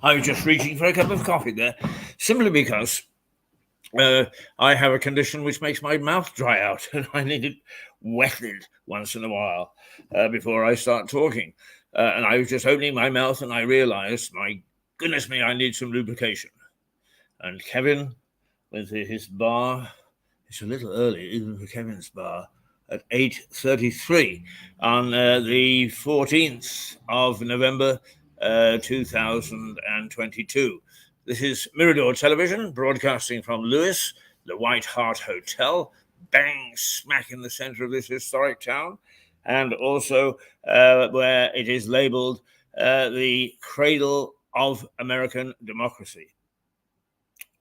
I was just reaching for a cup of coffee there, simply because I have a condition which makes my mouth dry out, and I need it wetted once in a while before I start talking. And I was just opening my mouth, and I realized, my goodness me, I need some lubrication. And Kevin, with his bar, it's a little early even for Kevin's bar, at 8:33 on the 14th of November, 2022. This is Mirador Television, broadcasting from Lewis, the White Hart Hotel, bang smack in the center of this historic town, and also where it is labeled the cradle of American democracy.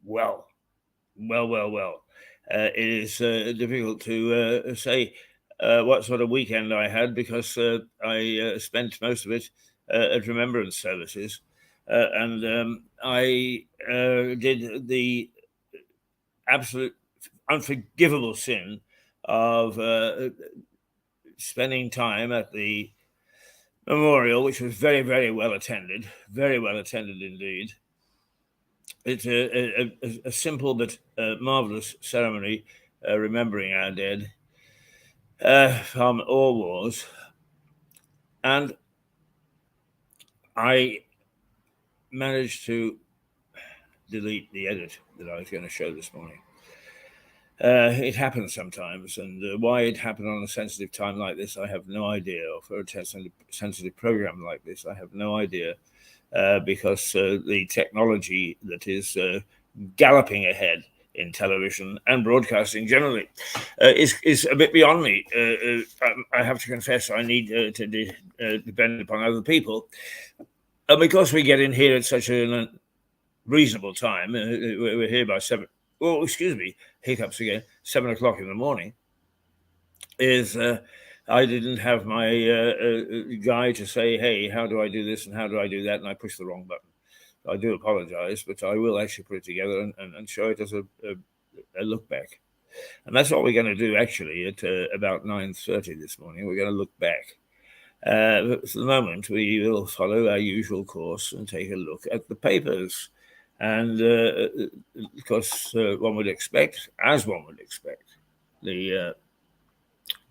Well. It is difficult to say what sort of weekend I had, because I spent most of it at remembrance services. And I did the absolute unforgivable sin of spending time at the memorial, which was very, very well attended indeed. It's a simple but marvelous ceremony remembering our dead from all wars. And I managed to delete the edit that I was going to show this morning. It happens sometimes, and why it happened on a sensitive time like this, I have no idea. Or for a sensitive program like this, I have no idea, because the technology that is galloping ahead in television and broadcasting generally is a bit beyond me. I have to confess, I need to depend upon other people. And because we get in here at such a reasonable time, we're here by 7. Oh, excuse me, hiccups again. 7 o'clock in the morning. Is I didn't have my guy to say, hey, how do I do this and how do I do that? And I pushed the wrong button. I do apologize, but I will actually put it together and show it as a look back. And that's what we're going to do actually at about 9:30 this morning. We're going to look back. But for the moment, we will follow our usual course and take a look at the papers. And of course, one would expect,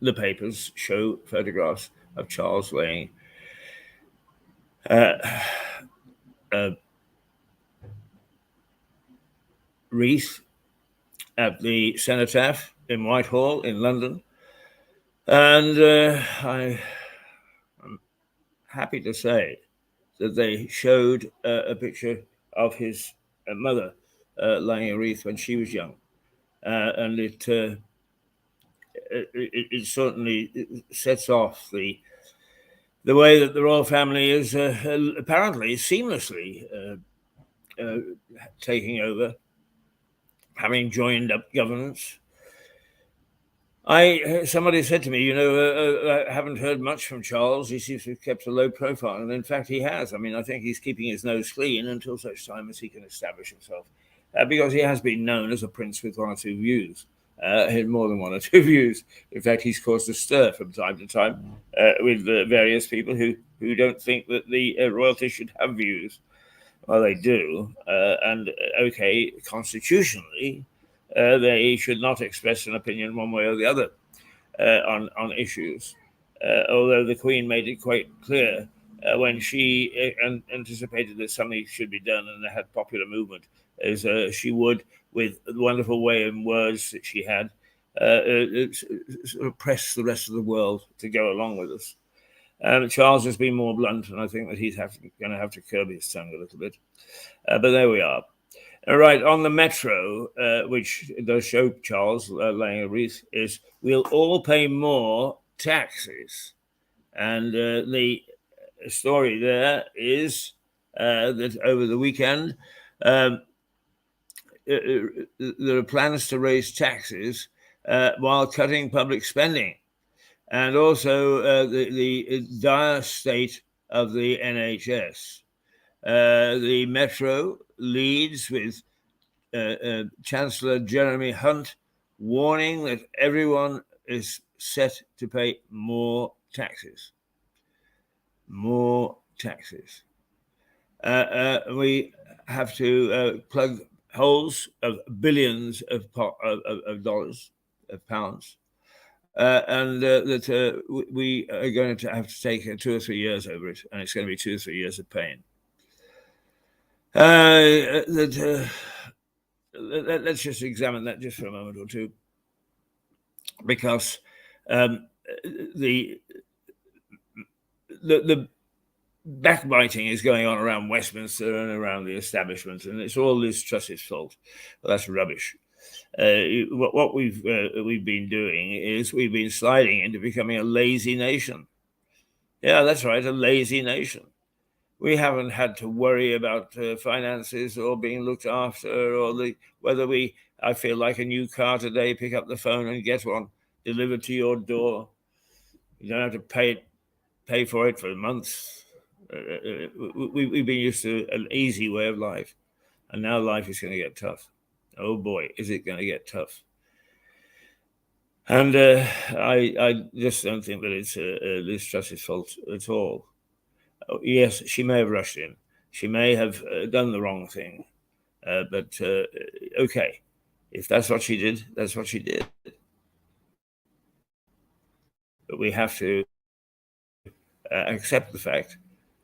the papers show photographs of Charles laying a wreath at the Cenotaph in Whitehall in London. And I'm happy to say that they showed a picture of his mother laying a wreath when she was young. And it certainly sets off the way that the royal family is apparently seamlessly taking over, having joined up governance. Somebody said to me, I haven't heard much from Charles. He seems to have kept a low profile, and in fact, he has. I mean, I think he's keeping his nose clean until such time as he can establish himself, because he has been known as a prince with one or two views. Had more than one or two views. In fact, he's caused a stir from time to time with various people who don't think that the royalty should have views. Well, they do, and okay, constitutionally, they should not express an opinion one way or the other on issues. Although the Queen made it quite clear when she anticipated that something should be done and they had popular movement, as she would, with the wonderful way and words that she had, sort of press the rest of the world to go along with us. Charles has been more blunt, and I think that he's going to have to curb his tongue a little bit. But there we are. All right, on the Metro, which does show Charles laying a wreath, is we'll all pay more taxes. And the story there is that over the weekend, there are plans to raise taxes while cutting public spending. And also the dire state of the NHS. The Metro leads with Chancellor Jeremy Hunt warning that everyone is set to pay more taxes. More taxes. We have to plug holes of billions of dollars, of pounds, and that we are going to have to take 2 or 3 years over it, and it's going to be 2 or 3 years of pain. Let's just examine that just for a moment or two, because the backbiting is going on around Westminster and around the establishment, and it's all Liz Truss's fault. Well, that's rubbish. What we've been doing is we've been sliding into becoming a lazy nation. Yeah, that's right, a lazy nation. We haven't had to worry about finances or being looked after, or whether I feel like a new car today, pick up the phone and get one delivered to your door. You don't have to pay for it for months. We've been used to an easy way of life, and now life is going to get tough. Oh boy, is it going to get tough. And I just don't think that it's Liz Truss's fault at all. Yes, she may have rushed in. She may have done the wrong thing. But okay, if that's what she did, that's what she did. But we have to accept the fact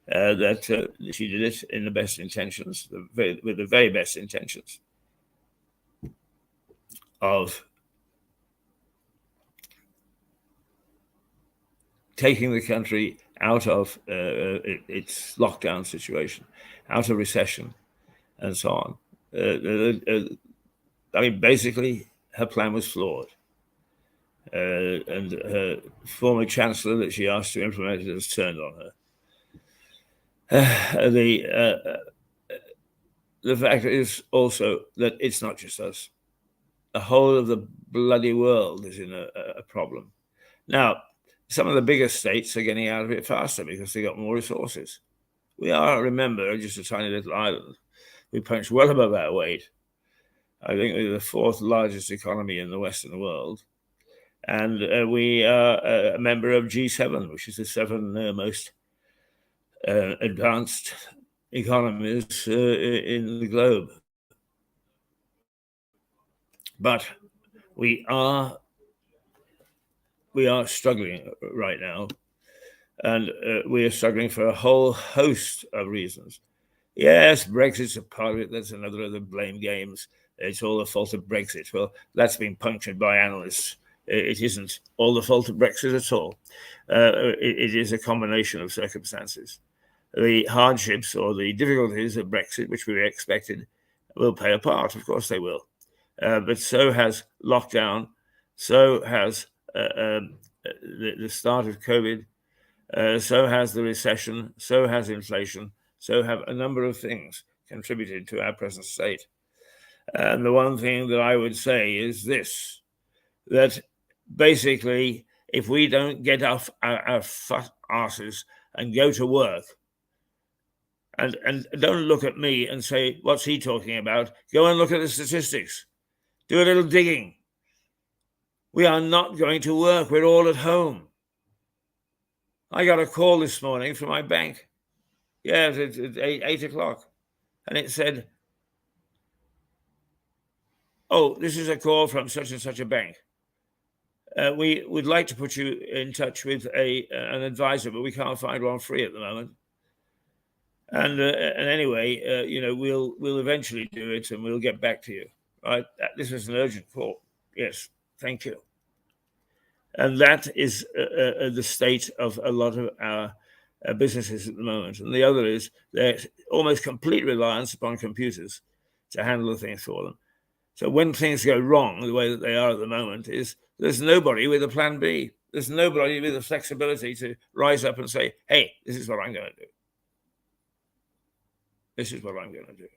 that she did it in the best intentions, with the very best intentions of taking the country out of its lockdown situation, out of recession, and so on. I mean, basically, her plan was flawed. And her former chancellor that she asked to implement it has turned on her. The fact is also that it's not just us. The whole of the bloody world is in a problem. Now, some of the biggest states are getting out of it faster because they got more resources. We are, remember, just a tiny little island. We punch well above our weight. I think we're the fourth largest economy in the Western world. And we are a member of G7, which is the seven most advanced economies in the globe. But we are struggling right now, and we are struggling for a whole host of reasons. Yes, Brexit's a part of it. That's another of the blame games. It's all the fault of Brexit. Well, that's been punctured by analysts. It isn't all the fault of Brexit at all. It is a combination of circumstances. The hardships or the difficulties of Brexit, which we expected, will play a part. Of course they will. But so has lockdown, so has the start of COVID, so has the recession, so has inflation, so have a number of things contributed to our present state. And the one thing that I would say is this, that basically, if we don't get off our asses and go to work, and don't look at me and say, what's he talking about? Go and look at the statistics. Do a little digging. We are not going to work. We're all at home. I got a call this morning from my bank. Yeah, it's 8 o'clock. And it said, oh, this is a call from such and such a bank. We would like to put you in touch with an advisor, but we can't find one free at the moment. And anyway, we'll eventually do it, and we'll get back to you. Right? This is an urgent call. Yes, thank you. And that is the state of a lot of our businesses at the moment. And the other is their almost complete reliance upon computers to handle the things for them. So when things go wrong, the way that they are at the moment, is there's nobody with a plan B. There's nobody with the flexibility to rise up and say, hey, this is what I'm going to do. This is what I'm going to do.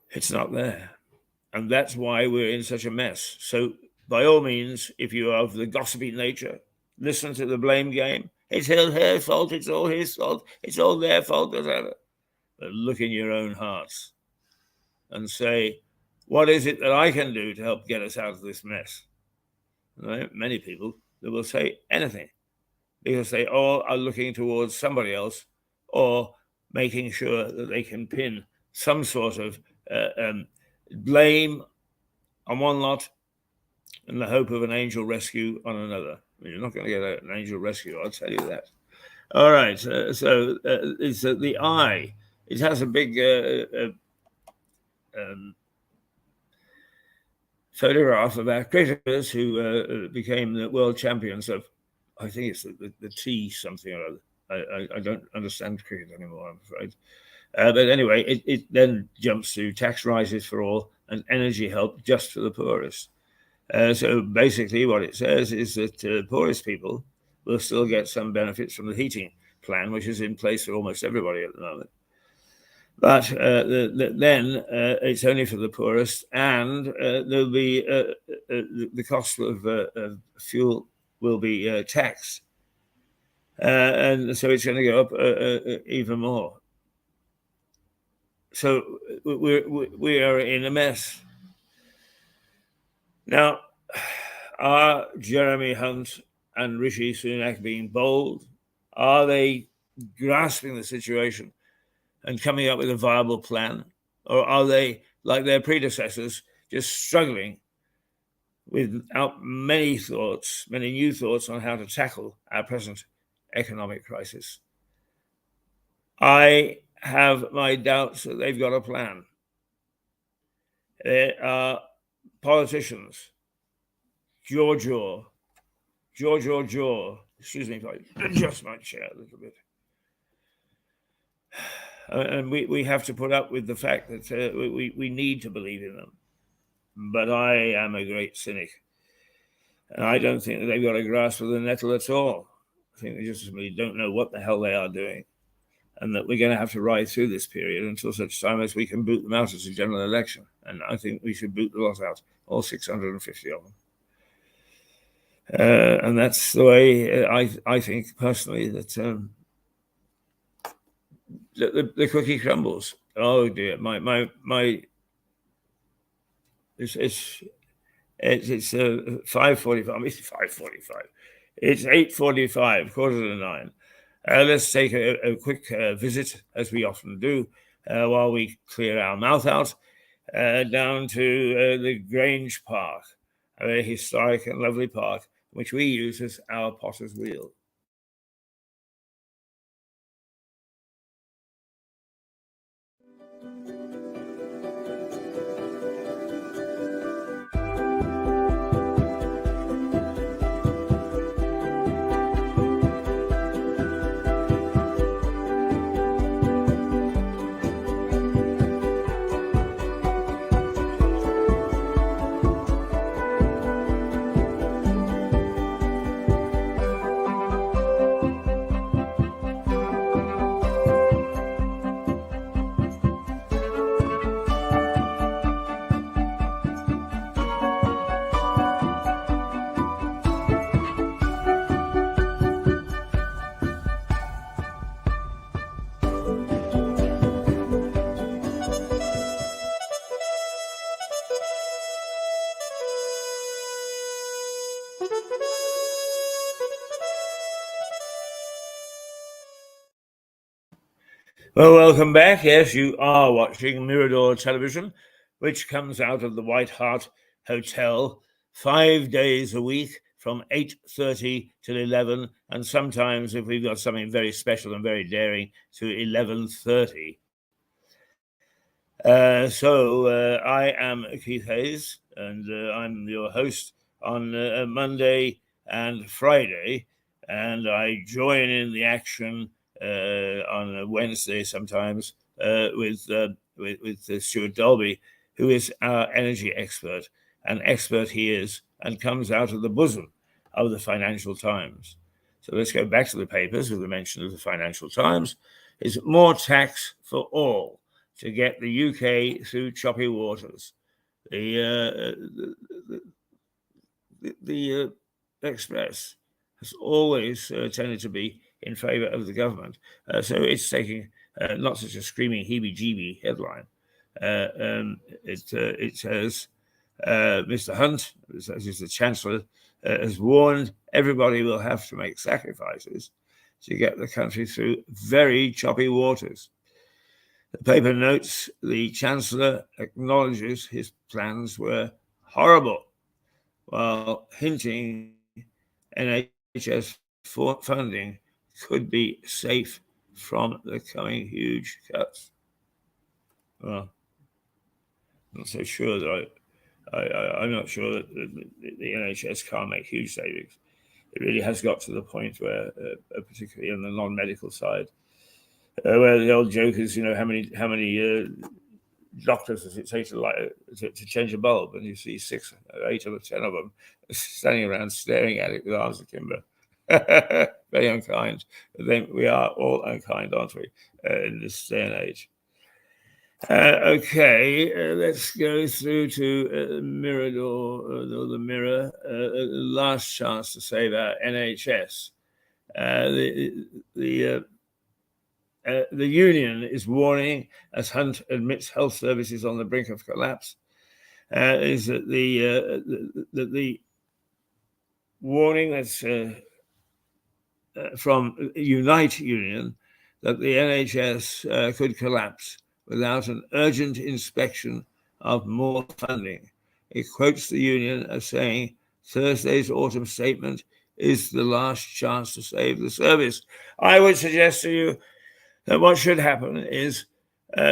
It's not there. And that's why we're in such a mess. So by all means, if you are of the gossipy nature, listen to the blame game. It's her fault. It's all his fault. It's all their fault, whatever. But look in your own hearts and say, what is it that I can do to help get us out of this mess? Right? Many people that will say anything. because they all are looking towards somebody else or making sure that they can pin some sort of blame on one lot and the hope of an angel rescue on another. You're not going to get an angel rescue, I'll tell you that. All right, so it's the eye. It has a big photograph of our cricketers who became the world champions of, I think it's the T something or other. I don't understand cricket anymore, I'm afraid. But anyway, it then jumps to tax rises for all and energy help just for the poorest. So basically what it says is that poorest people will still get some benefits from the heating plan, which is in place for almost everybody at the moment. But then it's only for the poorest, and there'll be the cost of fuel will be taxed, and so it's going to go up even more. So we are in a mess now. Are Jeremy Hunt and Rishi Sunak being bold? Are they grasping the situation and coming up with a viable plan? Or are they, like their predecessors, just struggling without many new thoughts on how to tackle our present economic crisis? I have my doubts that they've got a plan. There are politicians, jaw. Excuse me if I adjust my chair a little bit. And we have to put up with the fact that we need to believe in them. But I am a great cynic. And I don't think that they've got a grasp of the nettle at all. I think they just really don't know what the hell they are doing. And that we're going to have to ride through this period until such time as we can boot them out as a general election. And I think we should boot the lot out, all 650 of them. And that's the way I think personally that the cookie crumbles. Oh dear, it's 5:45. It's 5:45. It's 8:45, quarter to 9. Let's take a quick visit, as we often do, while we clear our mouth out, down to the Grange Park, a very historic and lovely park, which we use as our potter's wheel. Well, welcome back. Yes, you are watching Mirador television, which comes out of the White Hart Hotel 5 days a week from 8:30 till 11, and sometimes, if we've got something very special and very daring, to 11:30. I am Keith Hayes, and I'm your host on Monday and Friday, and I join in the action on a Wednesday sometimes with Stuart Dolby, who is our energy expert. An expert he is, and comes out of the bosom of the Financial Times. So let's go back to the papers with the mention of the Financial Times. It's more tax for all to get the UK through choppy waters. The Express has always tended to be in favour of the government. So it's taking not such a screaming heebie-jeebie headline. It says Mr. Hunt, as is the Chancellor, has warned everybody will have to make sacrifices to get the country through very choppy waters. The paper notes the Chancellor acknowledges his plans were horrible, while hinting NHS funding could be safe from the coming huge cuts. Well, I'm not so sure that I'm not sure that the NHS can't make huge savings. It really has got to the point where, particularly on the non-medical side, where the old joke is, how many doctors does it take to change a bulb? And you see 6, 8, or 10 of them standing around staring at it with arms akimbo. Very unkind. We are all unkind, aren't we, in this day and age? Okay, let's go through to Mirador, the Mirror. Last chance to save our NHS. The union is warning, as Hunt admits health services on the brink of collapse, is that the warning that's from Unite Union that the NHS could collapse without an urgent inspection of more funding. It quotes the union as saying Thursday's autumn statement is the last chance to save the service. I would suggest to you that what should happen is,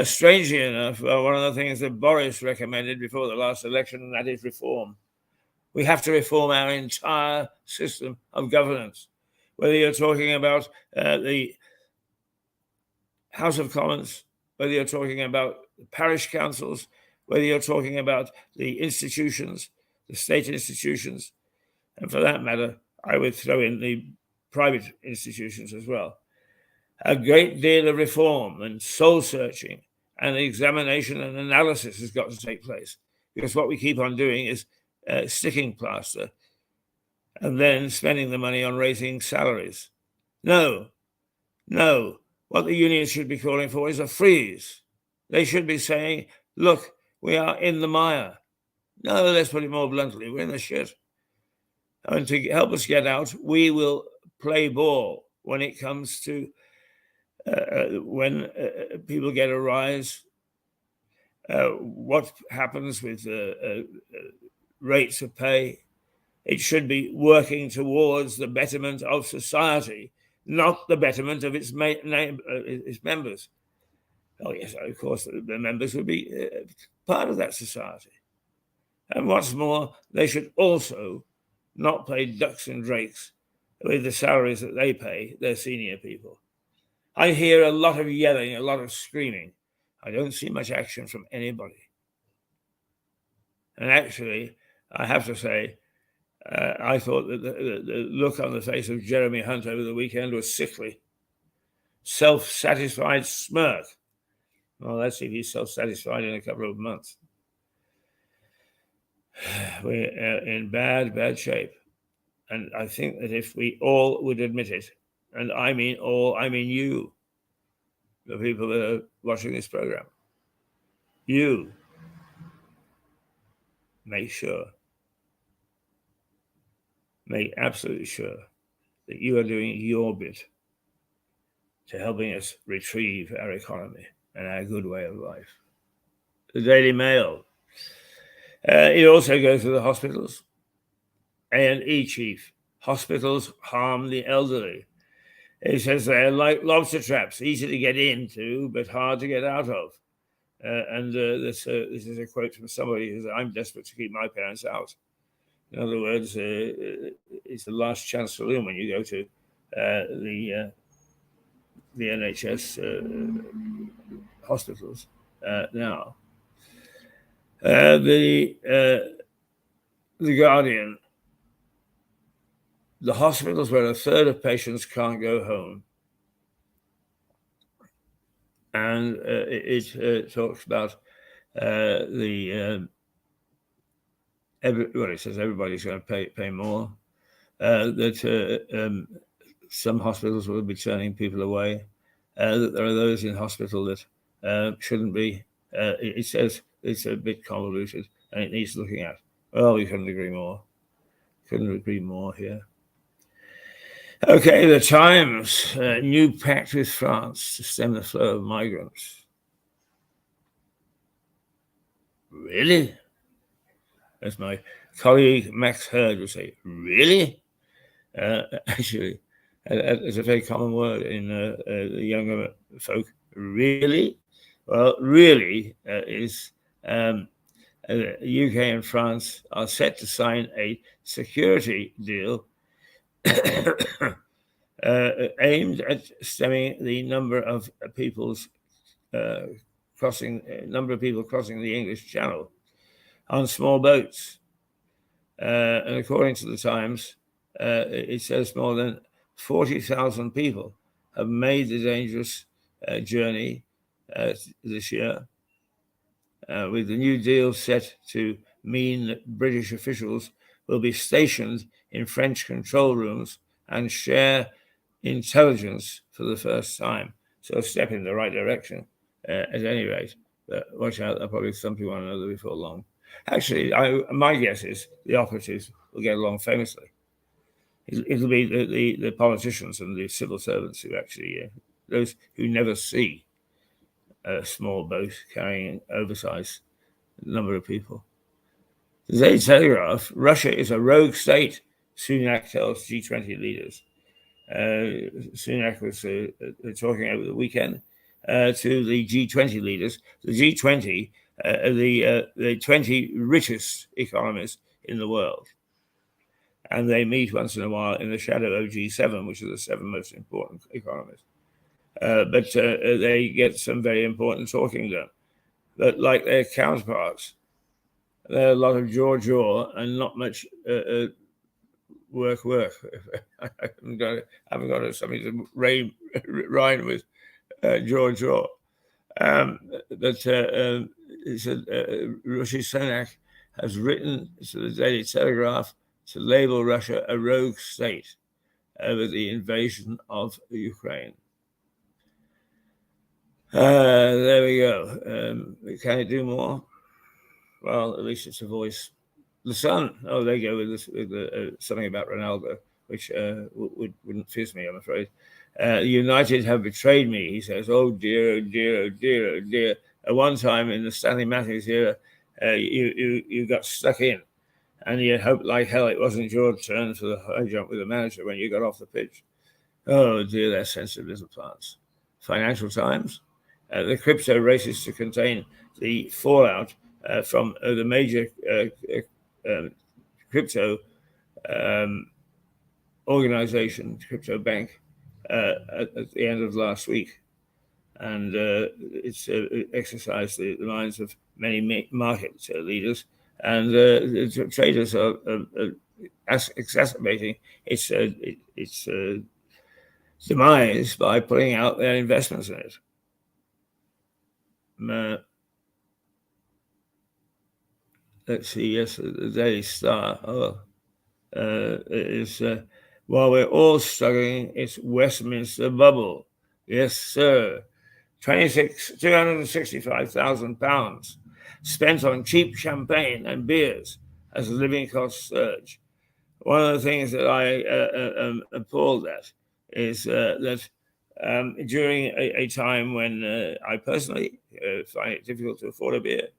strangely enough, one of the things that Boris recommended before the last election, and that is reform. We have to reform our entire system of governance. Whether you're talking about the House of Commons, whether you're talking about parish councils, whether you're talking about the institutions, the state institutions, and for that matter, I would throw in the private institutions as well. A great deal of reform and soul searching and examination and analysis has got to take place, because what we keep on doing is sticking plaster and then spending the money on raising salaries. No. What the unions should be calling for is a freeze. They should be saying, look, we are in the mire. No, let's put it more bluntly, we're in the shit. And to help us get out, we will play ball when it comes to when people get a rise. What happens with rates of pay? It should be working towards the betterment of society, not the betterment of its members. Oh, yes, of course, the members would be part of that society. And what's more, they should also not pay ducks and drakes with the salaries that they pay their senior people. I hear a lot of yelling, a lot of screaming. I don't see much action from anybody. And actually, I have to say, I thought that the look on the face of Jeremy Hunt over the weekend was sickly. Self-satisfied smirk. Well, let's see if he's self-satisfied in a couple of months. We're in bad shape. And I think that if we all would admit it, and I mean all, I mean you, the people that are watching this program, you make absolutely sure that you are doing your bit to helping us retrieve our economy and our good way of life. The Daily Mail. It also goes to the hospitals. A&E chief. Hospitals harm the elderly. He says they're like lobster traps, easy to get into, but hard to get out of. This is a quote from somebody who says, I'm desperate to keep my parents out. In other words, it's the last chance saloon when you go to the NHS hospitals now. The Guardian. The hospitals where a third of patients can't go home. And it talks about it says everybody's going to pay more. That some hospitals will be turning people away. That there are those in hospital that shouldn't be. It says it's a bit convoluted. and it needs looking at. Well, we couldn't agree more. Couldn't agree more here. Okay, the Times, new pact with France to stem the flow of migrants. Really? As my colleague Max Hurd would say, really? Actually, it's a very common word in the younger folk. Really? Well, really is the UK and France are set to sign a security deal aimed at stemming the number of people crossing the English Channel on small boats. And according to the Times, it says more than 40,000 people have made the dangerous journey this year, with the new deal set to mean that British officials will be stationed in French control rooms and share intelligence for the first time. So a step in the right direction, at any rate. But watch out, they'll probably thump you one another before long. Actually, my guess is the operatives will get along famously. It'll be the politicians and the civil servants who actually, those who never see a small boat carrying an oversized number of people. The Daily Telegraph, Russia is a rogue state, Sunak tells G20 leaders. Sunak was talking over the weekend to the G20 leaders. The G20 the 20 richest economies in the world. And they meet once in a while in the shadow of G7, which are the 7 most important economies. But they get some very important talking done. But like their counterparts, there are a lot of jaw and not much work. I haven't got something to rhyme with jaw. He said Rishi Sunak has written to the Daily Telegraph to label Russia a rogue state over the invasion of Ukraine. There we go. Can it do more? Well, at least it's a voice. The Sun, they go with this, with something about Ronaldo, which wouldn't fizz me, I'm afraid. United have betrayed me, he says. Oh dear, oh dear, oh dear, oh dear. At one time in the Stanley Matthews era, you got stuck in, and you hoped like hell it wasn't your turn for the high jump with the manager when you got off the pitch. Oh dear, they're sensitive little plants. Financial Times, the crypto races to contain the fallout from the major crypto organization, crypto bank, at the end of last week. And it's exercised the minds of many market leaders. And the traders are exacerbating its demise by putting out their investments in it. Let's see, yes, the Daily Star. While we're all struggling, it's Westminster bubble. Yes, sir. £265,000 spent on cheap champagne and beers as living costs surge. One of the things that I am appalled at is that during a time when I personally find it difficult to afford a beer,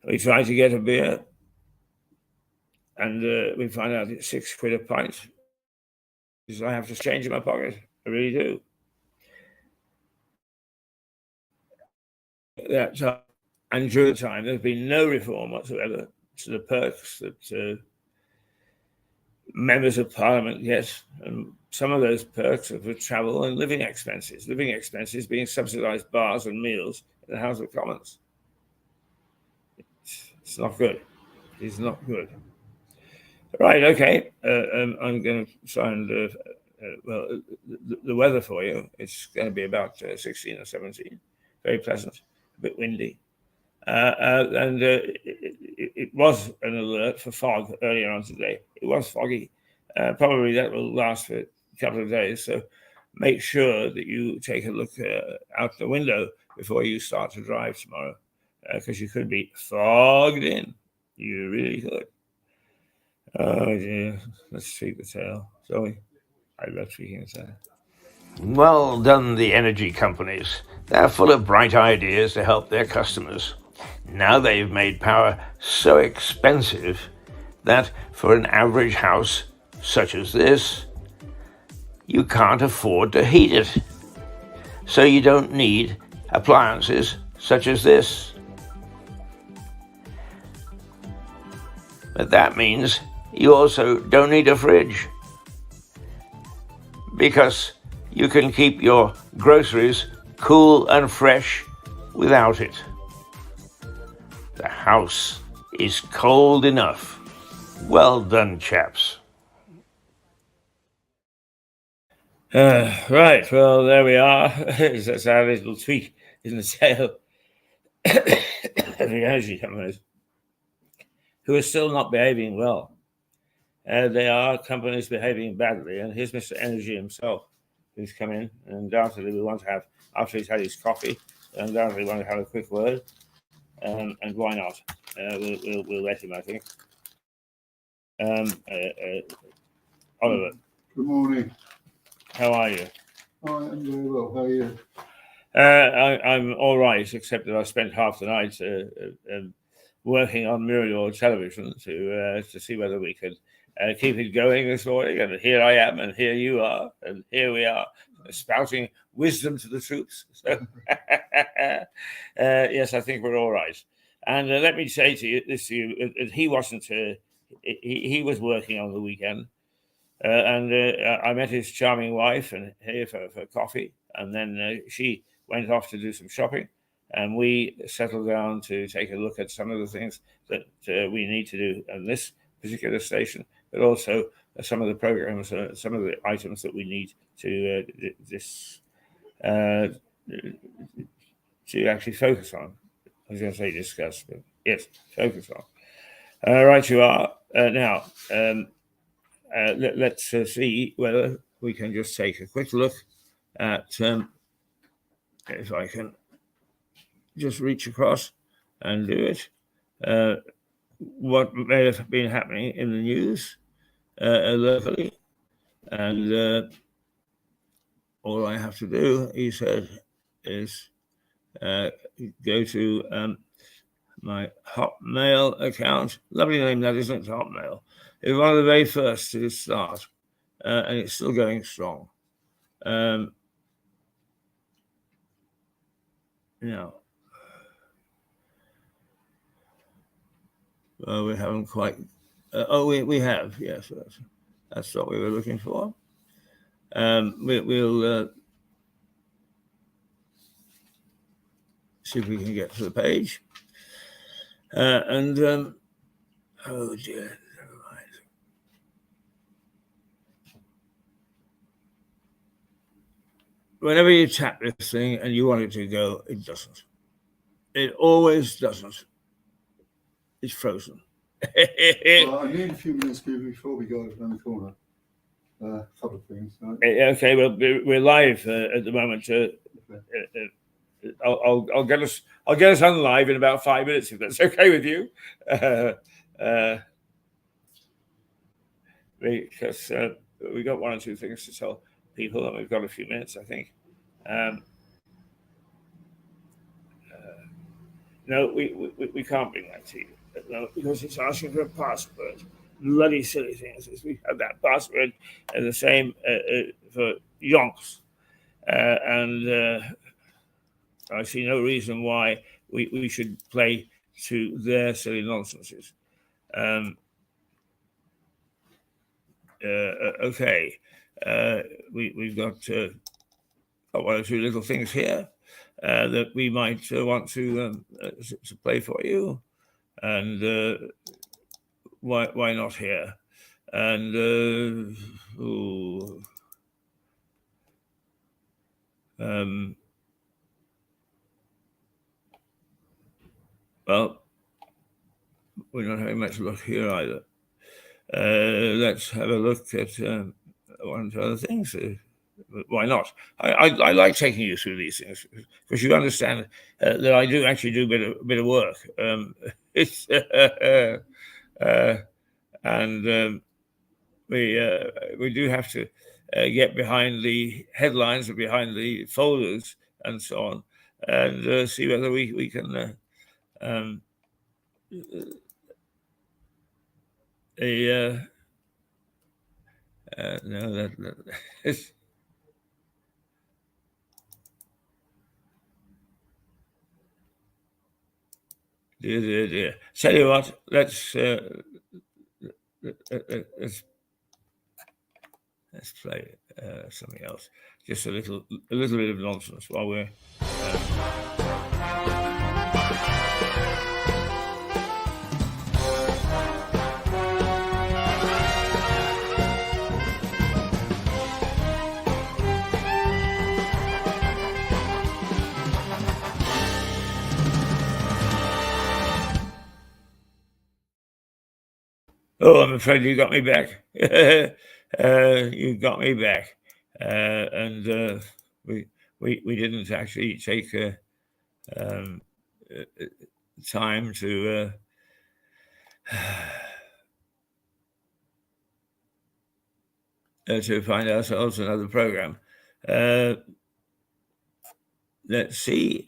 we try to get a beer, and we find out it's £6 a pint. I have to change in my pocket. I really do. That and during the time, there's been no reform whatsoever to the perks that members of Parliament get, and some of those perks are for travel and living expenses. Living expenses being subsidised bars and meals in the House of Commons. It's not good. It's not good. Right, okay. I'm going to try and, the weather for you. It's going to be about 16 or 17. Very pleasant, a bit windy. And it was an alert for fog earlier on today. It was foggy. Probably that will last for a couple of days. So make sure that you take a look out the window before you start to drive tomorrow. because you could be fogged in. You really could. Oh dear. Let's tweak the tail. Sorry. I love tweaking the tail. Well done, the energy companies. They're full of bright ideas to help their customers. Now they've made power so expensive that for an average house such as this, you can't afford to heat it. So you don't need appliances such as this. But that means you also don't need a fridge, because you can keep your groceries cool and fresh without it. The house is cold enough. Well done, chaps. Right, well, there we are. That's our little tweak in the tail of the energy companies, who are still not behaving well. They are companies behaving badly, and here's Mr. Energy himself, who's come in, and undoubtedly we want to have, after he's had his coffee, undoubtedly want to have a quick word, and why not? We'll let him, I think. Oliver. Good morning. How are you? I'm very well. How are you? I'm all right, except that I spent half the night working on Mirador television to see whether we could keep it going this morning. And here I am, and here you are, and here we are, spouting wisdom to the troops. So, yes, I think we're all right. And let me say to you, he wasn't. He was working on the weekend. And I met his charming wife and here for coffee, and then she went off to do some shopping, and we settled down to take a look at some of the things that we need to do on this particular station, but also some of the programs, some of the items that we need to to actually focus on. I was going to say discuss, but yes, focus on. Right, you are now. Let's see whether we can just take a quick look at, if I can just reach across and do it, what may have been happening in the news locally. And all I have to do, he said, is go to my Hotmail account. Lovely name, that isn't Hotmail. It was one of the very first to start, and it's still going strong. Now, we haven't quite. We have, yes. That's what we were looking for. We'll see if we can get to the page. Oh dear. Whenever you tap this thing and you want it to go, it doesn't. It always doesn't. It's frozen. Well, I need a few minutes before we go around the corner. A couple of things. Right? Okay, well, we're live at the moment. I'll get us on live in about 5 minutes if that's okay with you. Because we got one or two things to tell people, and we've got a few minutes, I think. No, we can't bring that to you. No, because it's asking for a password. Bloody silly things. We have that password the same for yonks. And I see no reason why we should play to their silly nonsenses. Okay. We've got one or two little things here that we might want to play for you. And why not here? And well, we're not having much luck here either. Let's have a look at one or two other things. why not? I like taking you through these things because you understand that I do actually do a bit of work. It's and we do have to get behind the headlines and behind the folders and so on, and see whether we can. No, that dear. Tell you what, let's play something else. Just a little bit of nonsense while we're. Oh, I'm afraid you got me back. You got me back, and we didn't actually take um, time to find ourselves another program. Let's see.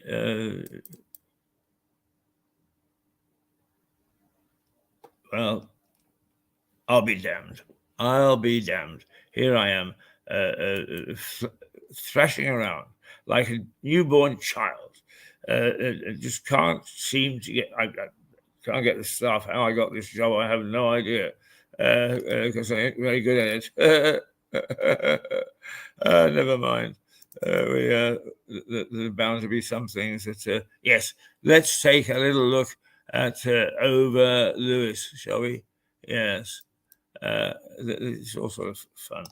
Well, I'll be damned. I'll be damned. Here I am, thrashing around like a newborn child. Just can't seem to get. I can't get the stuff. How I got this job, I have no idea, because I ain't very good at it. Never mind. There's bound to be some things that. Yes, let's take a little look at Over Lewis, shall we? Yes. It's all sort of fun.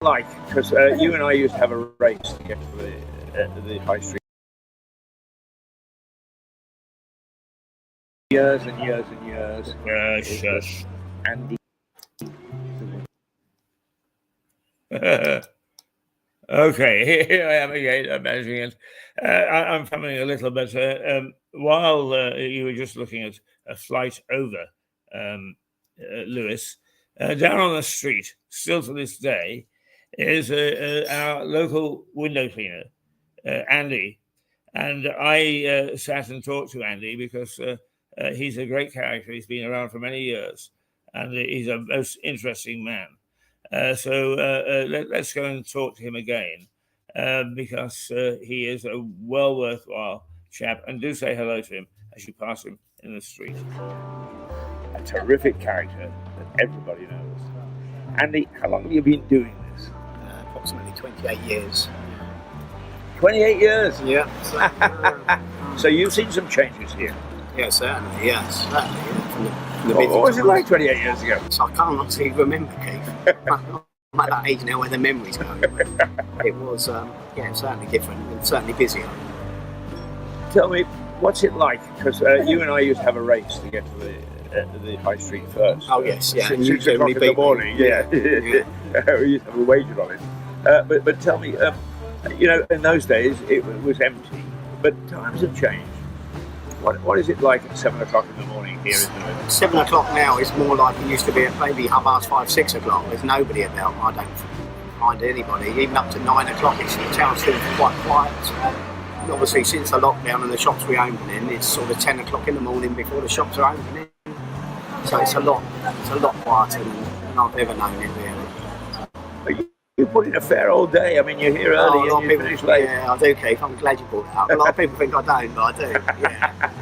Like, because you and I used to have a race to get to the high street. Years and years and years. Yes. Andy. Okay, here I am again, imagining it. I'm fumbling a little bit. While you were just looking at a flight over Lewis, down on the street, still to this day, is our local window cleaner, Andy. And I sat and talked to Andy because he's a great character. He's been around for many years, and he's a most interesting man. So let's go and talk to him again because he is a well worthwhile chap. And do say hello to him as you pass him in the street. A terrific character that everybody knows. Andy, how long have you been doing this? Approximately 28 years. 28 years? Yeah. So you've seen some changes here? Yeah, certainly, yes. Certainly, yeah. What was it like 28 years ago? So I can't honestly remember, Keith. I'm at that age now where the memories go. It was, certainly different and certainly busier. Tell me, what's it like? Because you and I used to have a race to get to the high street first. Oh, yes, yeah. And you generally beat in the morning, yeah. We used to have a wager on it. But tell me, in those days it was empty, but times have changed. What is it like at 7 o'clock in the morning here in Lewis? 7 o'clock now is more like it used to be at maybe 5:30, 6 o'clock. There's nobody about. I don't find anybody. Even up to 9 o'clock, the town's still quite quiet. And obviously, since the lockdown and the shops reopening, it's sort of 10 o'clock in the morning before the shops are opening. So it's a lot quieter than I've ever known it, really. You put in a fair old day. I mean, you're here early and you finish late. Yeah, I do, Keith. I'm glad you brought it up. A lot of people think I don't, but I do.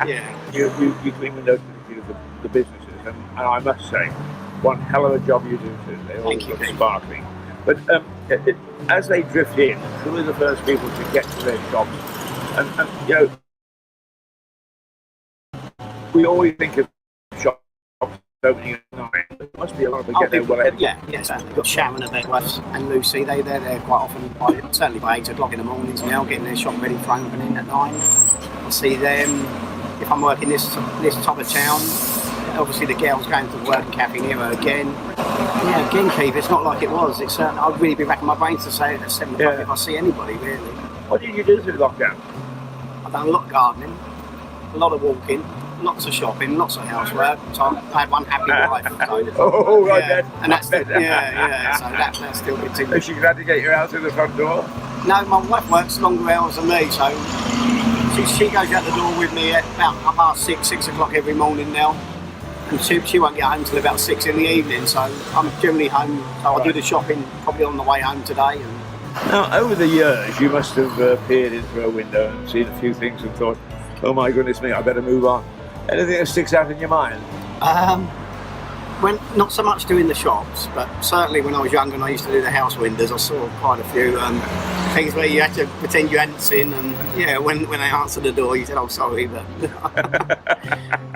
Yeah. You clean windows for the businesses, and I must say, one hell of a job you do too. They all look sparkling. But as they drift in, who are the first people to get to their shops? And we always think of shops opening at 9. There must be a lot of them get there well ahead. Yeah, certainly. We've got Sharon and Beckwith and Lucy. They're there quite often, certainly by 8 o'clock in the mornings now, getting their shop ready for opening at 9. I see them if I'm working this top of town. Obviously, the girls going to work in Cafe Nero again. Yeah, again, Keith, it's not like it was. It's I'd really be racking my brains to say it at 7 o'clock if I see anybody, really. What did you do through lockdown? I've done a lot of gardening, a lot of walking, lots of shopping, lots of housework. So I had one happy wife. And that's still, so that still continues. Is she glad to get you out through the front door? No, my wife works longer hours than me, so she goes out the door with me at about 6 o'clock every morning now. And she won't get home till about 6 in the evening, so I'm generally home. So I'll do the shopping probably on the way home today. Now, over the years, you must have peered in through a window and seen a few things and thought, oh my goodness me, I better move on. Anything that sticks out in your mind? When not so much doing the shops, but certainly when I was younger and I used to do the house windows, I saw quite a few things where you had to pretend you hadn't seen, and when they answered the door, you said, "Oh, sorry," but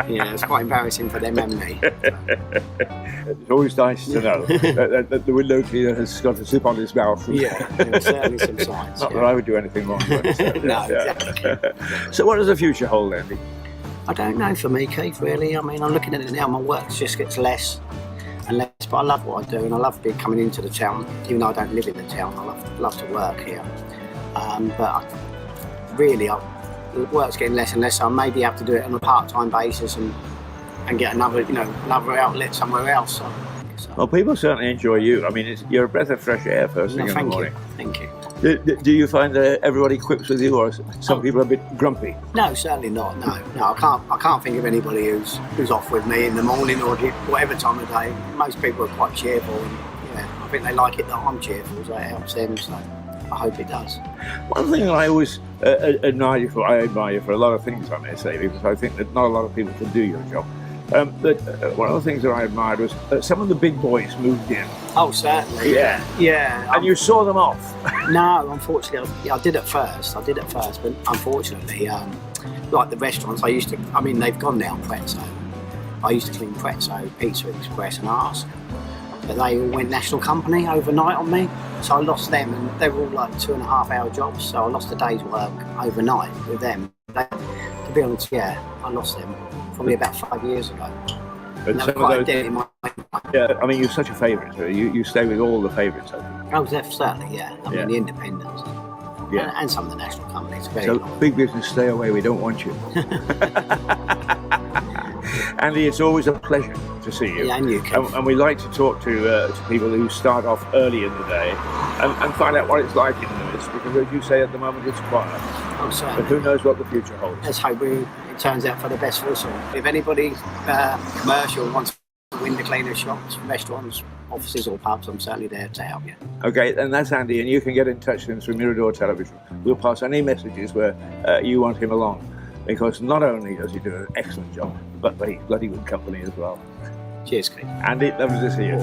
it's quite embarrassing for them and me. It's always nice to know that the window cleaner has got a zip on his mouth. Certainly some signs. Not that I would do anything wrong. But, no, exactly. So, what does the future hold, Andy? I don't know for me, Keith, really. I mean, I'm looking at it now, my work just gets less and less, but I love what I do and I love coming into the town, even though I don't live in the town. I love to work here. But really, the work's getting less and less, so I maybe have to do it on a part-time basis and get another outlet somewhere else. So. Well, people certainly enjoy you. I mean, you're a breath of fresh air first thing in the morning. Thank you. Do you find that everybody quips with you, or some people are a bit grumpy? No, certainly not. No, I can't think of anybody who's off with me in the morning or whatever time of day. Most people are quite cheerful, and I think they like it that I'm cheerful, so it helps them. So I hope it does. One thing that I always admire you for a lot of things, I may say, because I think that not a lot of people can do your job. But one of the things that I admired was some of the big boys moved in. Oh, certainly. Yeah. And you saw them off. No, unfortunately, I did at first, but unfortunately, like the restaurants, they've gone now, Prezzo. I used to clean Prezzo, Pizza Express and Ask, but they all went national company overnight on me. So I lost them, and they were all like 2.5 hour jobs. So I lost a day's work overnight with them. To be honest, yeah, I lost them probably about 5 years ago. But And some quite of those, dead in my yeah, I mean, you're such a favourite. You stay with all the favourites, I think. Oh, certainly, yeah. I Yeah. mean, the independents and some of the national companies. Very So long. big business, stay away. We don't want you. Andy, it's always a pleasure to see you. Yeah, and you, Kev. And we like to talk to people who start off early in the day and find out what it's like in Lewis, because as you say, at the moment it's quiet. Oh, But certainly. who knows what the future holds? Let's hope it turns out for the best for us all. If anybody commercial wants window cleaner shops, restaurants, offices or pubs, I'm certainly there to help you. Okay, and that's Andy, and you can get in touch with him through Mirador Television. We'll pass any messages where you want him along, because not only does he do an excellent job, but he's bloody good company as well. Cheers, Keith. Andy, lovely to see you.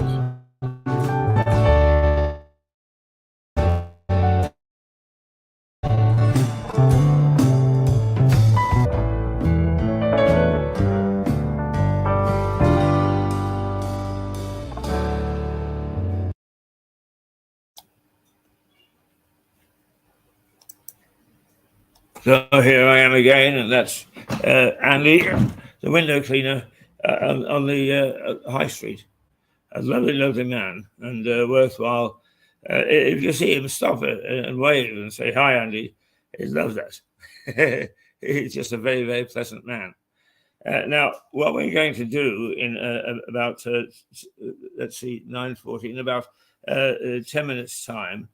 So here I am again, and that's Andy, the window cleaner on the High Street. A lovely, lovely man, and worthwhile. If you see him, stop it and wave and say, "Hi, Andy." He loves that. He's just a very, very pleasant man. Now, what we're going to do in about, let's see, 9:40, in about 10 minutes' time,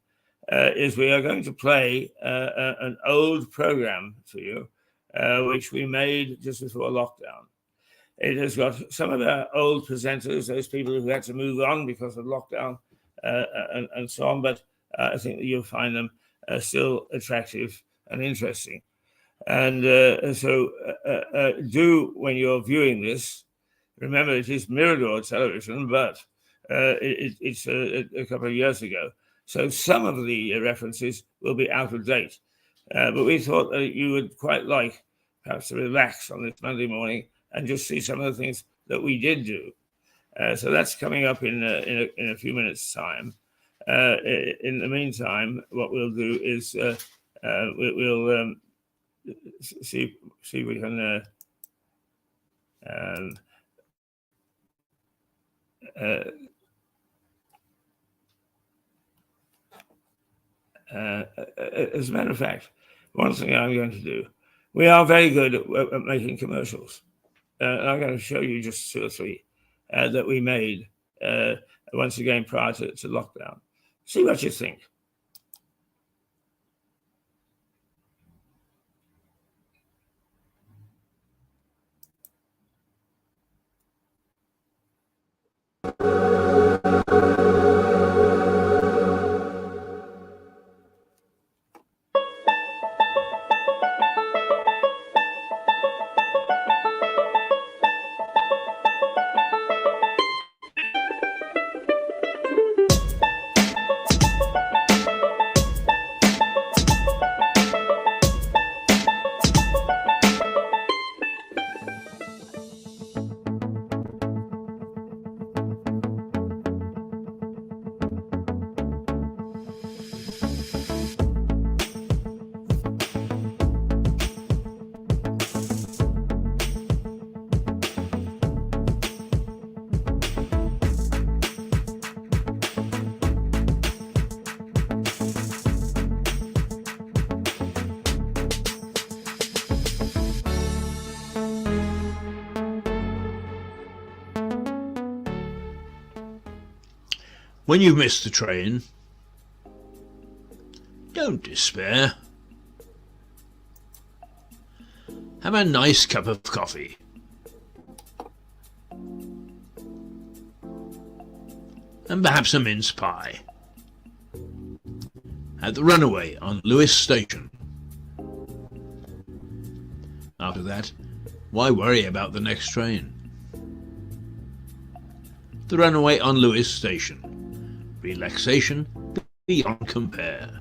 is we are going to play an old program to you, which we made just before lockdown. It has got some of our old presenters, those people who had to move on because of lockdown and so on, but I think that you'll find them still attractive and interesting. And so do, when you're viewing this, remember it is Mirador Television, but it's a couple of years ago. So some of the references will be out of date. But we thought that you would quite like perhaps to relax on this Monday morning and just see some of the things that we did do. So that's coming up in a few minutes' time. In the meantime, what we'll do is we'll see if we can as a matter of fact, one thing I'm going to do, we are very good at making commercials. I'm going to show you just 2 or 3 that we made once again prior to lockdown. See what you think. When you've missed the train, don't despair. Have a nice cup of coffee. And perhaps a mince pie. At the Runaway on Lewis Station. After that, why worry about the next train? The Runaway on Lewis Station. Relaxation beyond compare.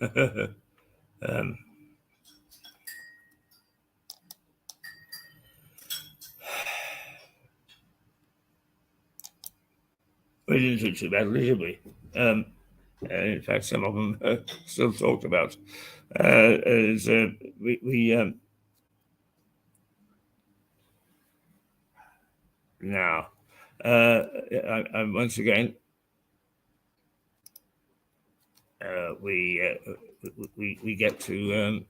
We didn't do too badly, did we? In fact, some of them still talked about. Now, once again, we get to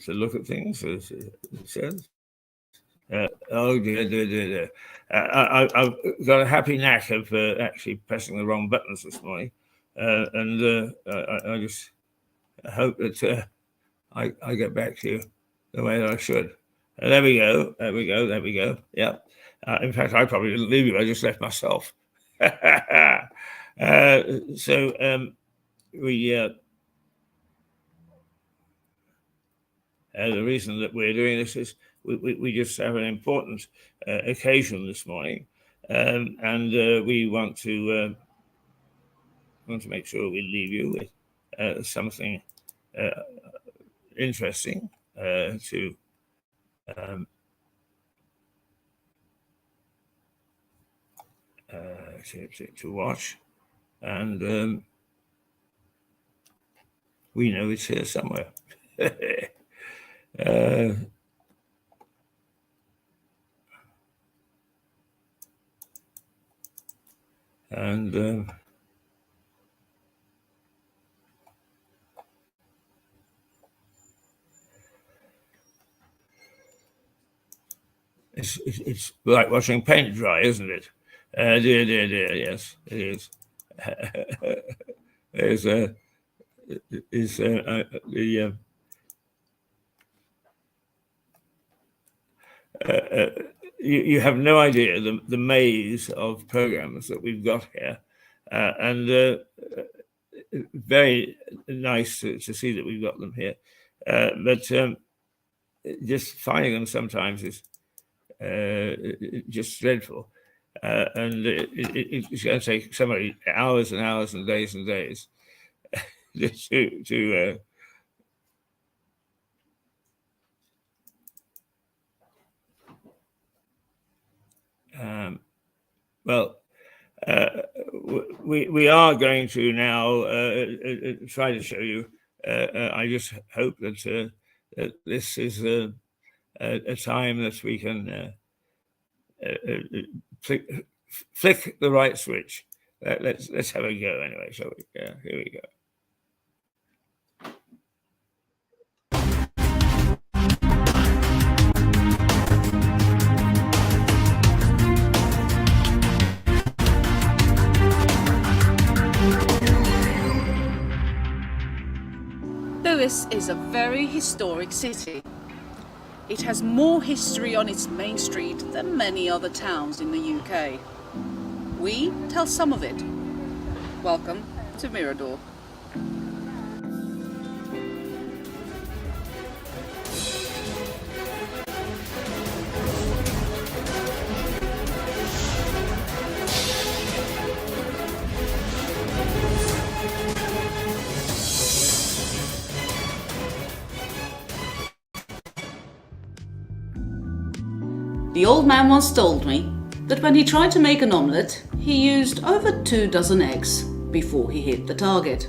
look at things, as it says. Oh dear. I've got a happy knack of actually pressing the wrong buttons this morning, and I just hope that I get back to you the way that I should. There we go. Yeah. In fact, I probably didn't leave you. I just left myself. The reason that we're doing this is we just have an important occasion this morning, and we want to make sure we leave you with something interesting to watch, and we know it's here somewhere. And it's like watching paint dry, isn't it? Dear, yes, it is. You have no idea the maze of programs that we've got here, and very nice to see that we've got them here. But just finding them sometimes is just dreadful, and it's going to take somebody hours and hours and days to we are going to now try to show you. I just hope that this is a time that we can flick the right switch. Let's have a go anyway, shall we? Yeah, here we go. Lewes is a very historic city. It has more history on its main street than many other towns in the UK. We tell some of it. Welcome to Mirador. The old man once told me that when he tried to make an omelette, he used over 24 eggs before he hit the target.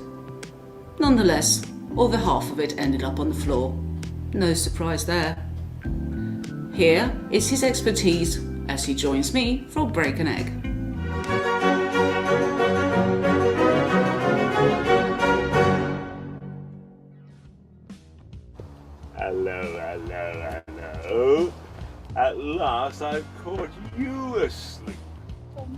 Nonetheless, over half of it ended up on the floor. No surprise there. Here is his expertise as he joins me for Break an Egg. Hello. At last I've caught you asleep.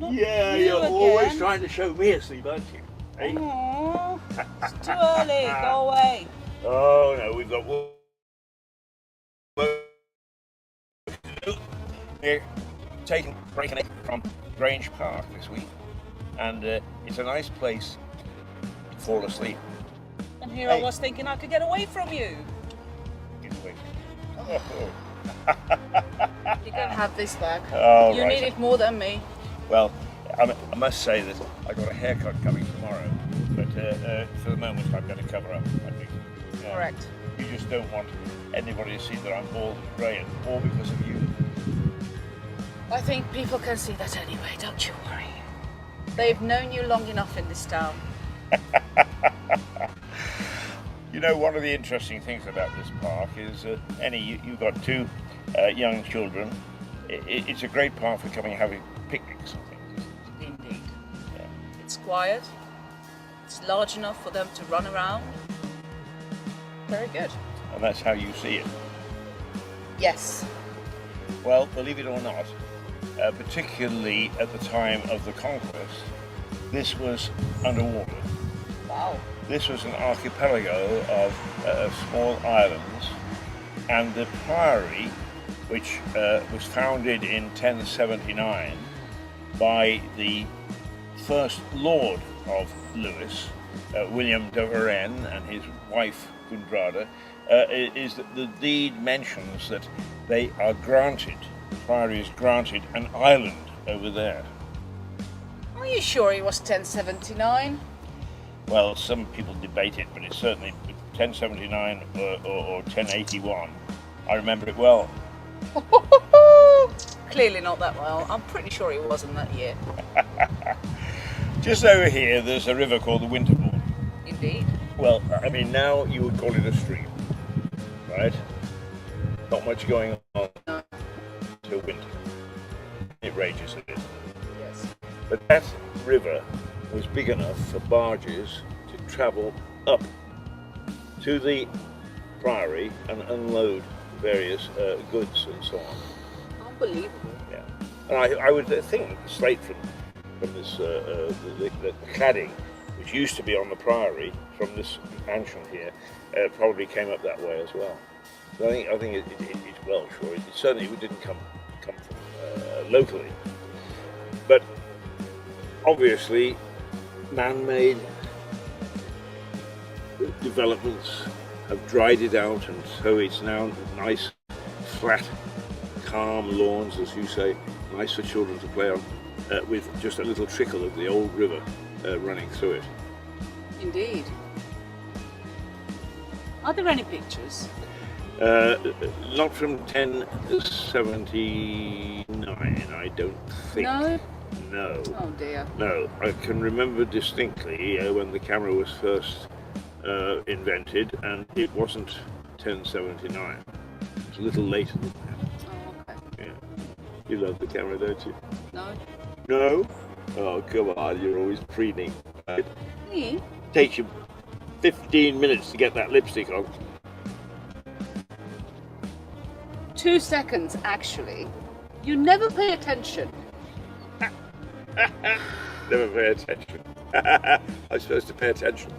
Yeah, you're always trying to show me asleep, aren't you? Hey? Aww, it's too early, go away. Oh no, we've got work to do. We're taking Break an Egg from Grange Park this week, and it's a nice place to fall asleep. And here I was thinking I could get away from you. Get away. You can have this back. Oh, need it more than me. Well, I must say that I got a haircut coming tomorrow, but for the moment I've got to cover up, I think. Correct. You just don't want anybody to see that I'm bald and grey, and all because of you. I think people can see that anyway, don't you worry. They've known you long enough in this town. You know, one of the interesting things about this park is, you've got two young children. It's a great park for coming and having picnics and things. Indeed. Yeah. It's quiet. It's large enough for them to run around. Very good. And that's how you see it. Yes. Well, believe it or not, particularly at the time of the conquest, this was underwater. Wow. This was an archipelago of small islands, and the priory, which was founded in 1079 by the first Lord of Lewis, William de Varenne, and his wife Gundrada, is that the deed mentions that they are granted, the priory is granted an island over there. Are you sure it was 1079? Well, some people debate it, but it's certainly 1079 or 1081. I remember it well. Clearly not that well. I'm pretty sure it wasn't that year. Just over here, there's a river called the Winterbourne. Indeed. Well, I mean, now you would call it a stream, right? Not much going on till winter. It rages a bit. Yes. But that river was big enough for barges to travel up to the priory and unload various goods and so on. Unbelievable. Yeah, and I would think the slate from this the cladding, which used to be on the priory from this mansion here, probably came up that way as well. So I think it's Welsh, or it certainly didn't come from locally, but obviously man-made developments have dried it out, and so it's now nice, flat, calm lawns, as you say, nice for children to play on, with just a little trickle of the old river running through it. Indeed. Are there any pictures? Not from 1079, I don't think. No? No. Oh dear. No, I can remember distinctly when the camera was first invented, and it wasn't 1079. It was a little later than that. Oh, okay. Yeah. You love the camera, don't you? No? No? Oh, come on, you're always preening. Right? Me? Takes you 15 minutes to get that lipstick on. 2 seconds, actually. You never pay attention. Never pay attention. I'm supposed to pay attention.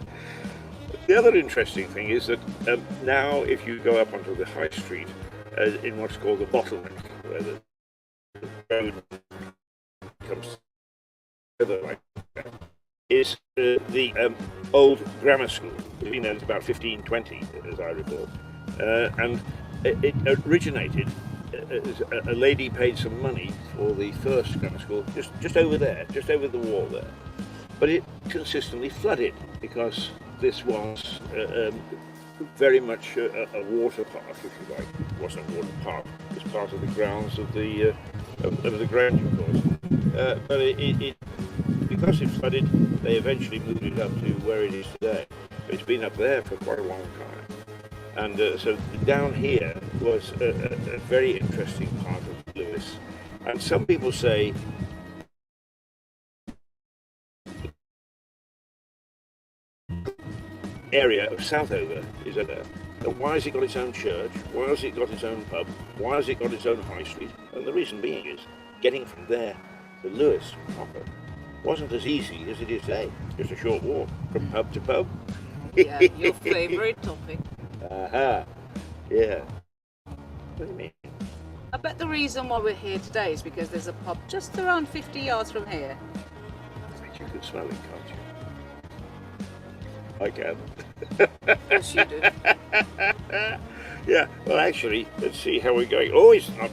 The other interesting thing is that now if you go up onto the high street in what's called the bottleneck, where the road comes together like that, is the old grammar school. It's been there since about 1520, as I recall. And it originated, a lady paid some money for the first grammar school, just over there, just over the wall there. But it consistently flooded because this was very much a water park, if you like. It wasn't a water park. It was part of the grounds of the Grange, of course. But because it flooded, they eventually moved it up to where it is today. It's been up there for quite a long time. And so down here was a very interesting part of Lewis. And some people say area of Southover is there. And why has it got its own church? Why has it got its own pub? Why has it got its own high street? And the reason being is getting from there to Lewis proper wasn't as easy as it is today. Just a short walk from pub to pub. Yeah, your favourite topic. Aha. Yeah. What do you mean? I bet the reason why we're here today is because there's a pub just around 50 yards from here. I think you can smell it, can't you? I can. Of course you do. Yeah, well actually, let's see how we're going. Oh, it's not,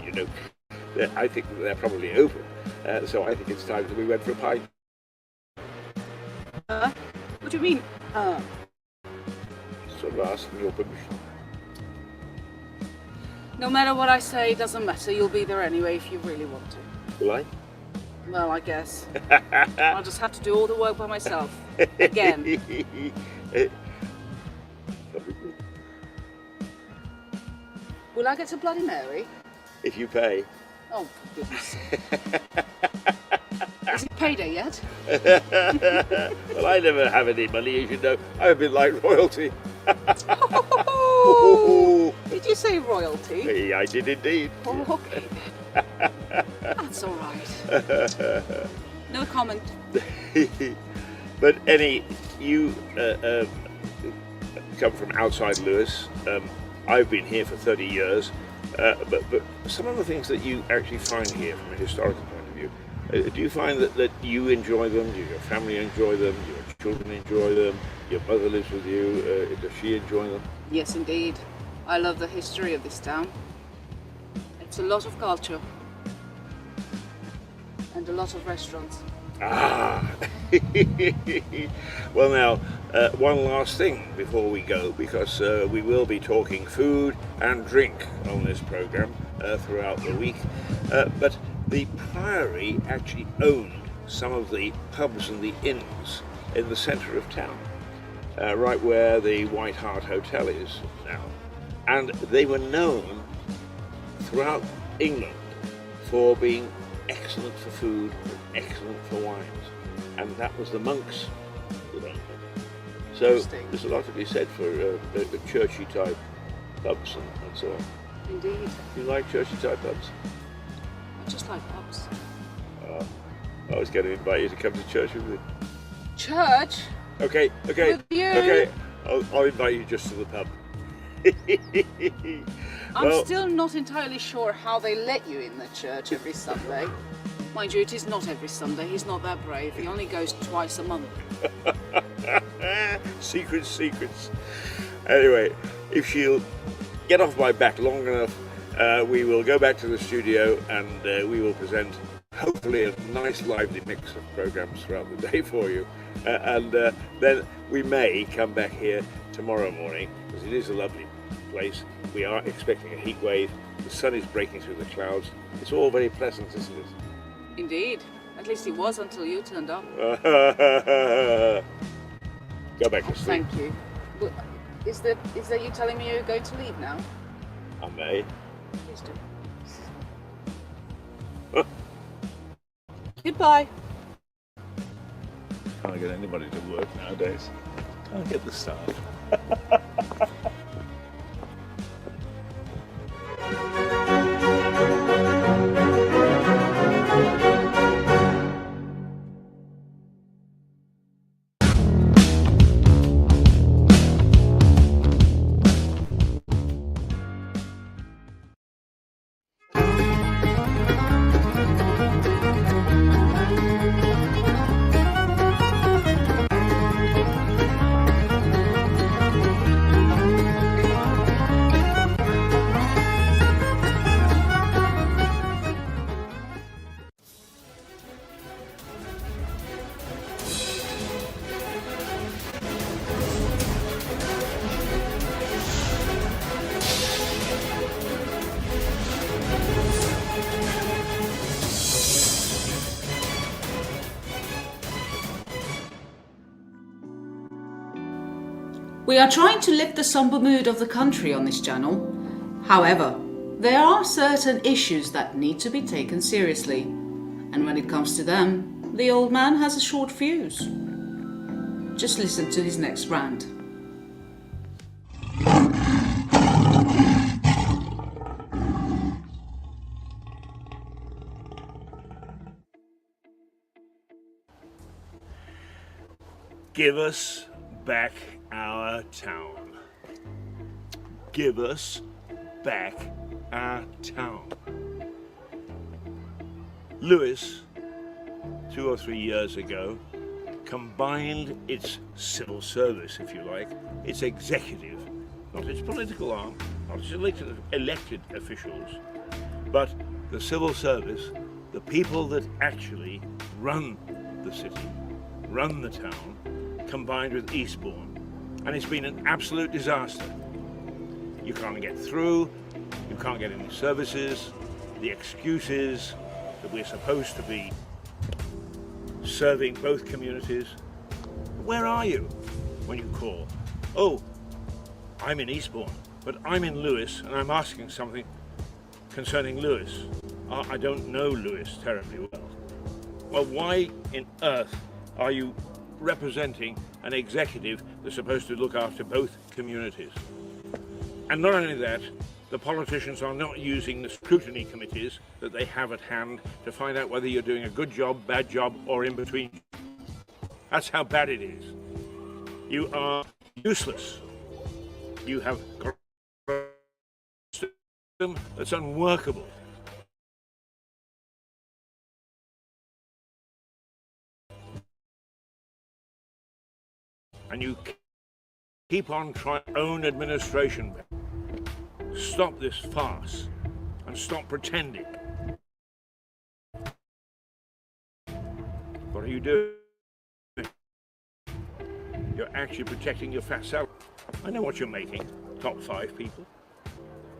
you know, I think they're probably open. So I think it's time that we went for a pint. What do you mean? Sort of asking your permission. No matter what I say, it doesn't matter. You'll be there anyway if you really want to. Will I? Well, I guess. I'll just have to do all the work by myself. Again. Will I get a Bloody Mary? If you pay. Oh, for goodness sake. Is it payday yet? Well, I never have any money, as you know. I'm a bit like royalty. Oh, did you say royalty? I did indeed. Oh, okay then. That's all right. No comment. But Annie, you come from outside Lewis. I've been here for 30 years. But some of the things that you actually find here from a historical point of view, do you find that you enjoy them? Do your family enjoy them? Do your children enjoy them? Your mother lives with you. Does she enjoy them? Yes, indeed. I love the history of this town. It's a lot of culture. And a lot of restaurants. Ah! Well now, one last thing before we go, because we will be talking food and drink on this programme throughout the week. But the Priory actually owned some of the pubs and the inns in the centre of town, right where the White Hart Hotel is now. And they were known throughout England for being excellent for food and excellent for wines. And that was the monks that owned them. So there's a lot to be said for the churchy type pubs and so on. Indeed. You like churchy type pubs? I just like pubs. I was going to invite you to come to church with me. Church? Okay. With you? Okay. I'll invite you just to the pub. I'm still not entirely sure how they let you in the church every Sunday. Mind you, it is not every Sunday. He's not that brave. He only goes twice a month. Secrets. Anyway, if she'll get off my back long enough, we will go back to the studio and we will present hopefully a nice lively mix of programs throughout the day for you. And then we may come back here tomorrow morning, because it is a lovely place. We are expecting a heat wave. The sun is breaking through the clouds. It's all very pleasant, isn't it? Indeed. At least it was until you turned up. Go back to sleep. Thank you. Well, is that you telling me you're going to leave now? I may. Please do. Goodbye. Can't get anybody to work nowadays. Can't get the staff. We are trying to lift the somber mood of the country on this channel. However, there are certain issues that need to be taken seriously. And when it comes to them, the old man has a short fuse. Just listen to his next rant. Give us back our town. Give us back our town. Lewis, 2 or 3 years ago, combined its civil service, if you like, its executive, not its political arm, not its elected officials, but the civil service, the people that actually run the city, run the town, combined with Eastbourne, and it's been an absolute disaster. You can't get through, you can't get any services, the excuse is that we're supposed to be serving both communities. Where are you when you call? Oh, I'm in Eastbourne, but I'm in Lewis and I'm asking something concerning Lewis. I don't know Lewis terribly well. Well, why in earth are you representing an executive that's supposed to look after both communities? And not only that, the politicians are not using the scrutiny committees that they have at hand to find out whether you're doing a good job, bad job, or in between. That's how bad it is. You are useless. You have got a system that's unworkable. And you keep on trying your own administration. Stop this farce and stop pretending. What are you doing? You're actually protecting your fat salary. I know what you're making, top 5 people,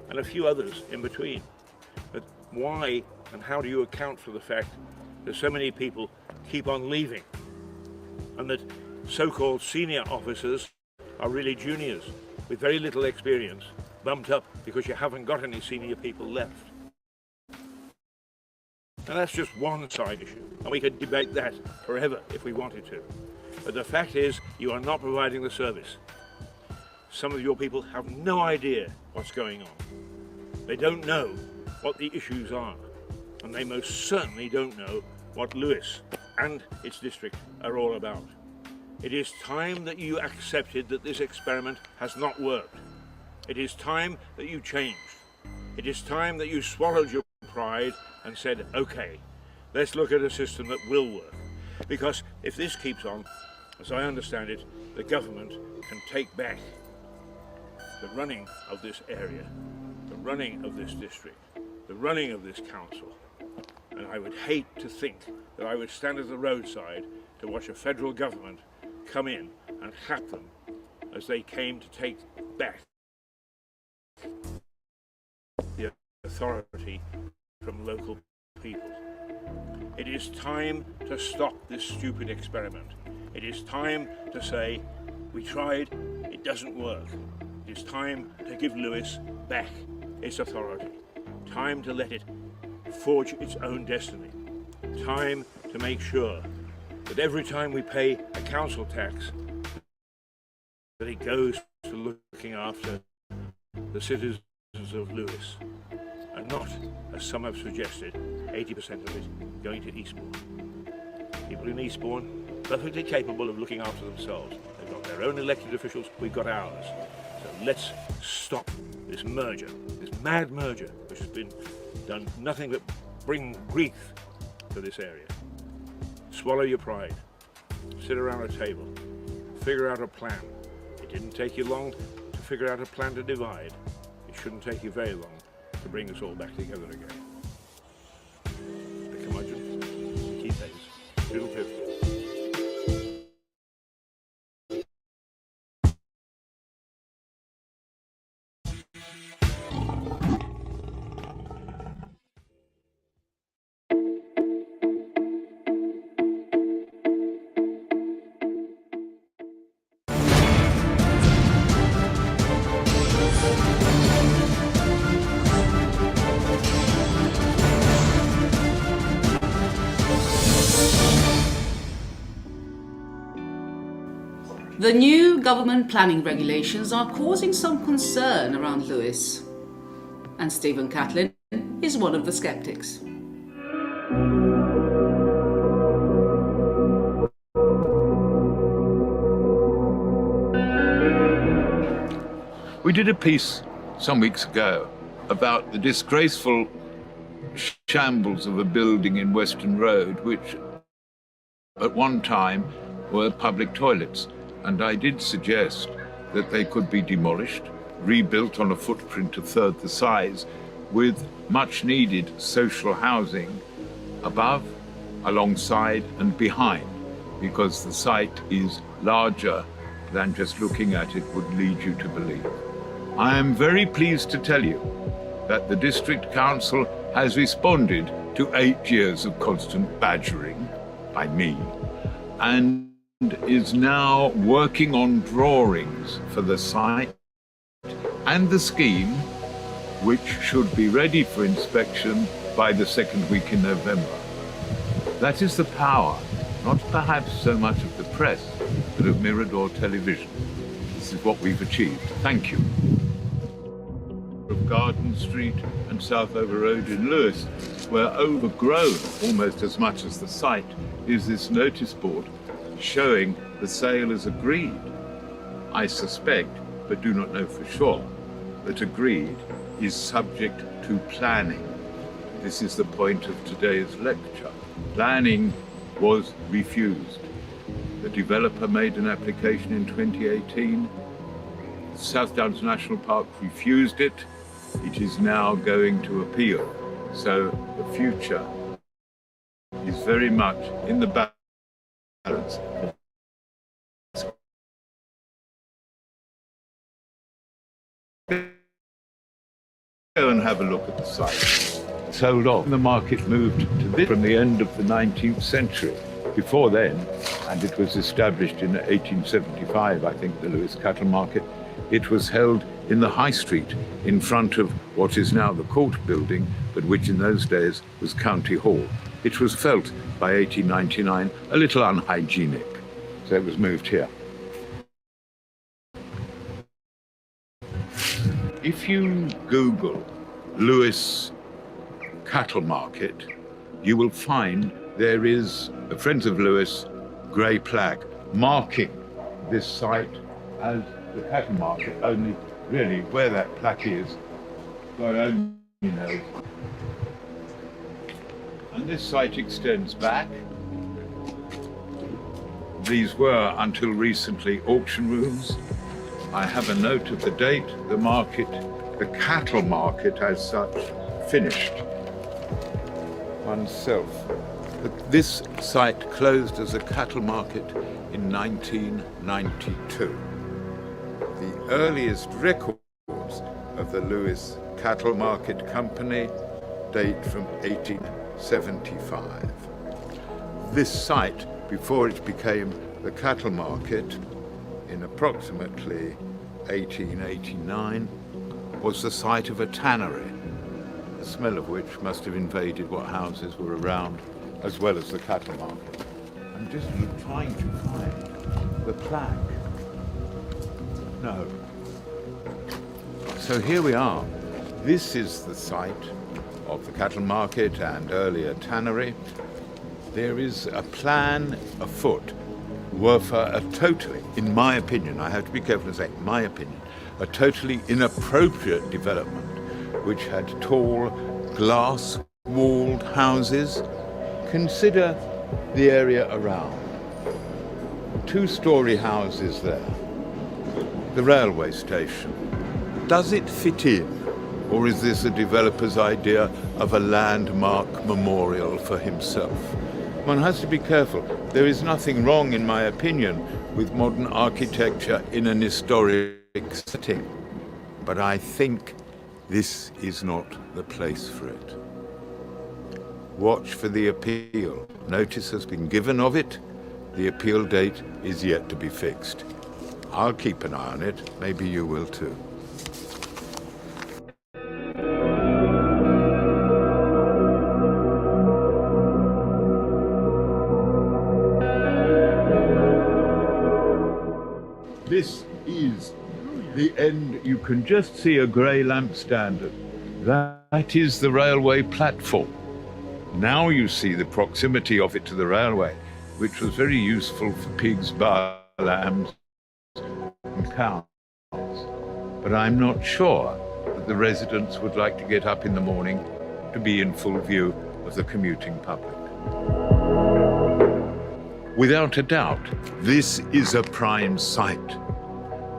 and a few others in between. But why and how do you account for the fact that so many people keep on leaving and that so-called senior officers are really juniors with very little experience, bumped up because you haven't got any senior people left? And that's just one side issue, and we could debate that forever if we wanted to. But the fact is, you are not providing the service. Some of your people have no idea what's going on. They don't know what the issues are, and they most certainly don't know what Lewis and its district are all about. It is time that you accepted that this experiment has not worked. It is time that you changed. It is time that you swallowed your pride and said, okay, let's look at a system that will work. Because if this keeps on, as I understand it, the government can take back the running of this area, the running of this district, the running of this council. And I would hate to think that I would stand at the roadside to watch a federal government come in and clap them as they came to take back the authority from local people. It is time to stop this stupid experiment. It is time to say, we tried, it doesn't work. It is time to give Lewis back its authority. Time to let it forge its own destiny. Time to make sure that every time we pay a council tax, that it goes to looking after the citizens of Lewis, and not, as some have suggested, 80% of it going to Eastbourne. People in Eastbourne, perfectly capable of looking after themselves. They've got their own elected officials, we've got ours. So let's stop this merger, this mad merger, which has been done nothing but bring grief to this area. Swallow your pride, sit around a table, figure out a plan. It didn't take you long to figure out a plan to divide. It shouldn't take you very long to bring us all back together again. The curmudgeon, the key phase, Doodle Pip. The new government planning regulations are causing some concern around Lewis, and Stephen Catlin is one of the skeptics. We did a piece some weeks ago about the disgraceful shambles of a building in Western Road, which at one time were public toilets. And I did suggest that they could be demolished, rebuilt on a footprint a third the size, with much needed social housing above, alongside and behind. because the site is larger than just looking at it would lead you to believe. I am very pleased to tell you that the District Council has responded to 8 years of constant badgering by me and is now working on drawings for the site and the scheme, which should be ready for inspection by the second week in November. That is the power, not perhaps so much of the press, but of Mirador television. This is what we've achieved. Thank you. Of Garden Street and Southover Road in Lewes, where overgrown almost as much as the site is this notice board showing the sale is agreed. I suspect, but do not know for sure, that agreed is subject to planning. This is the point of today's lecture. Planning was refused. The developer made an application in 2018. South Downs National Park refused it. It is now going to appeal. So the future is very much in the balance. Go and have a look at the site. Sold off. The market moved to this from the end of the 19th century. Before then, and it was established in 1875, I think, the Lewes Cattle Market, it was held in the High Street in front of what is now the Court building, but which in those days was County Hall. It was felt by 1899 a little unhygienic, so it was moved here. If you Google Lewes Cattle Market, you will find there is a Friends of Lewes grey plaque marking this site as the cattle market, only really where that plaque is, God only knows. And this site extends back. These were, until recently, auction rooms. I have a note of the date, the market, the cattle market as such, finished oneself. But this site closed as a cattle market in 1992. The earliest records of the Lewes Cattle Market Company date from 1875. This site, before it became the cattle market, in approximately 1889, was the site of a tannery, the smell of which must have invaded what houses were around, as well as the cattle market. I'm just trying to find the plaque. No. So here we are. This is the site of the cattle market and earlier tannery. There is a plan afoot for a totally, in my opinion, I have to be careful to say, my opinion, a totally inappropriate development which had tall, glass-walled houses. Consider the area around. 2-story houses there. The railway station. Does it fit in, or is this a developer's idea of a landmark memorial for himself? One has to be careful. There is nothing wrong, in my opinion, with modern architecture in an historic setting. But I think this is not the place for it. Watch for the appeal. Notice has been given of it. The appeal date is yet to be fixed. I'll keep an eye on it. Maybe you will too. This is the end. You can just see a grey lampstand. That is the railway platform. Now you see the proximity of it to the railway, which was very useful for pigs, lambs, and cows. But I'm not sure that the residents would like to get up in the morning to be in full view of the commuting public. Without a doubt, this is a prime site,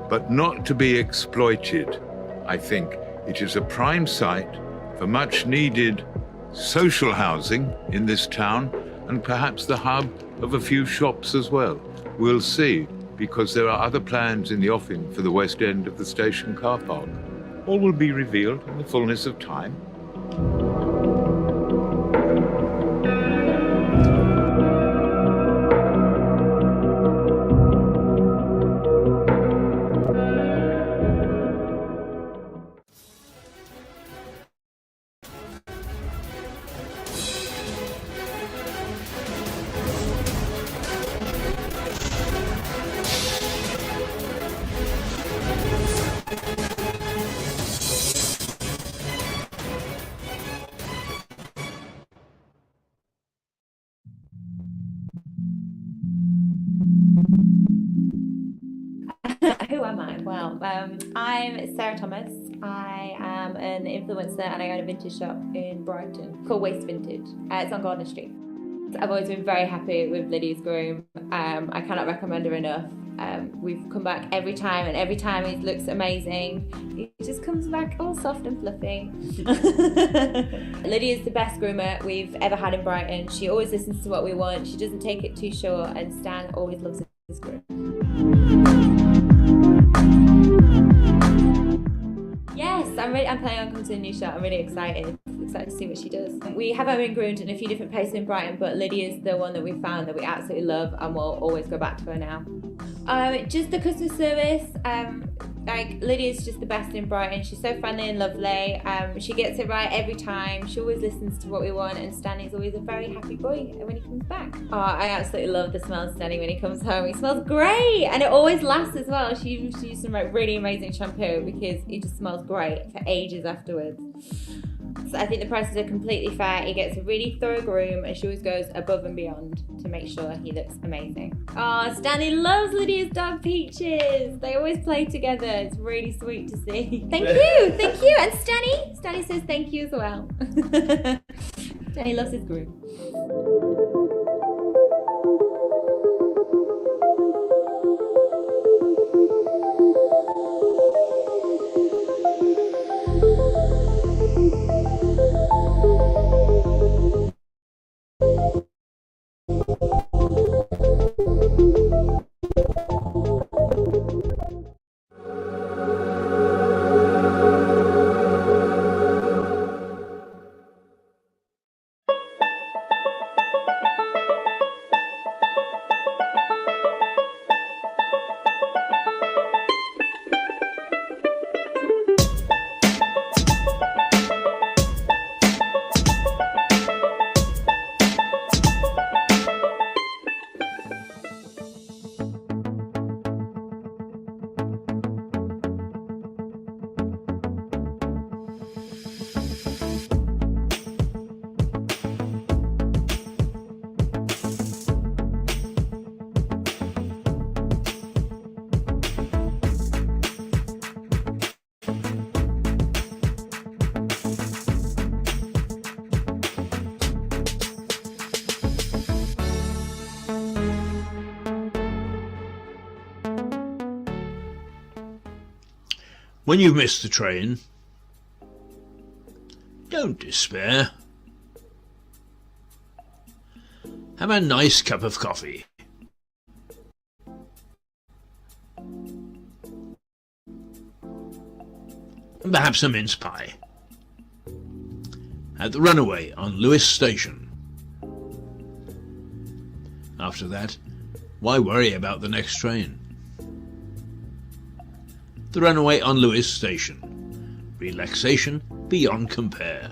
but not to be exploited. I think it is a prime site for much needed social housing in this town, and perhaps the hub of a few shops as well. We'll see, because there are other plans in the offing for the west end of the station car park. All will be revealed in the fullness of time. Who am I? Well, I'm Sarah Thomas. I am an influencer and I own a vintage shop in Brighton called Waste Vintage. It's on Gardner Street. I've always been very happy with Lydia's groom. I cannot recommend her enough. We've come back every time, and every time he looks amazing. He just comes back all soft and fluffy. Lydia's the best groomer we've ever had in Brighton. She always listens to what we want. She doesn't take it too short, and Stan always loves his groom. Yes, I'm planning on coming to the new shop. I'm really excited to see what she does. We have been groomed in a few different places in Brighton, but Lydia's the one that we found that we absolutely love, and we'll always go back to her now. Just the customer service. Lydia's just the best in Brighton. She's so friendly and lovely. She gets it right every time. She always listens to what we want, and Stanley's always a very happy boy when he comes back. Oh, I absolutely love the smell of Stanley when he comes home. He smells great, and it always lasts as well. She used some really amazing shampoo because it just smells great for ages afterwards. So I think the prices are completely fair. He gets a really thorough groom, and she always goes above and beyond to make sure he looks amazing. Oh, Stanley loves Lydia's dog Peaches. They always play together. It's really sweet to see. Thank you. And Stanley says thank you as well. Stanley loves his groom. When you've missed the train, don't despair. Have a nice cup of coffee. And perhaps a mince pie. At the Runaway on Lewes Station. After that, why worry about the next train? The Runaway on Lewes Station. Relaxation beyond compare.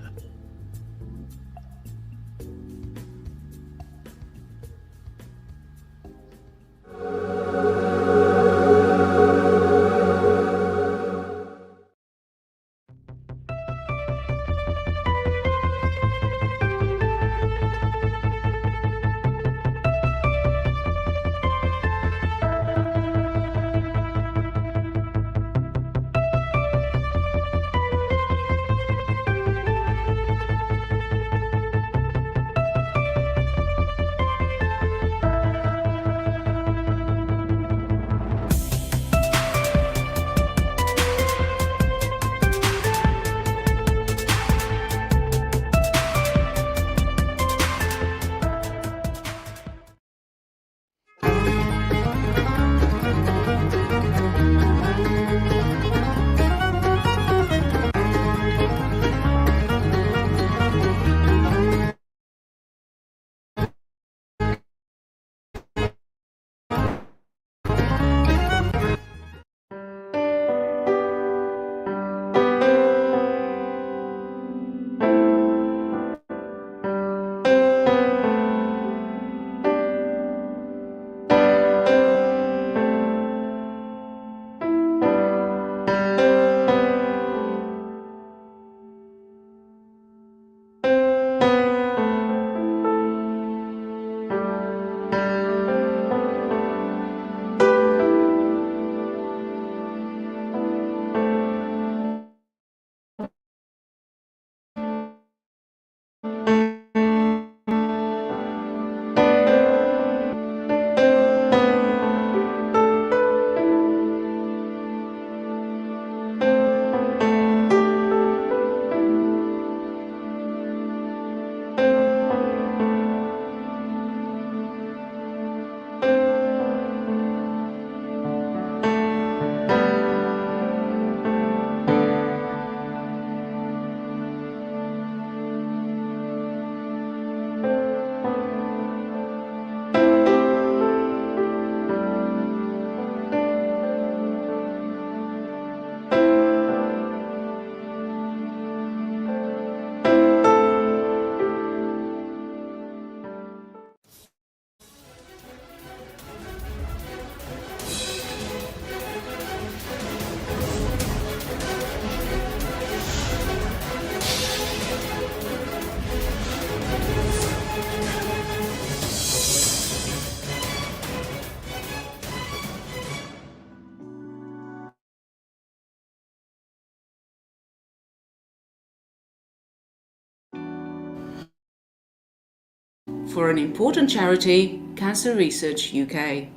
for an important charity, Cancer Research UK.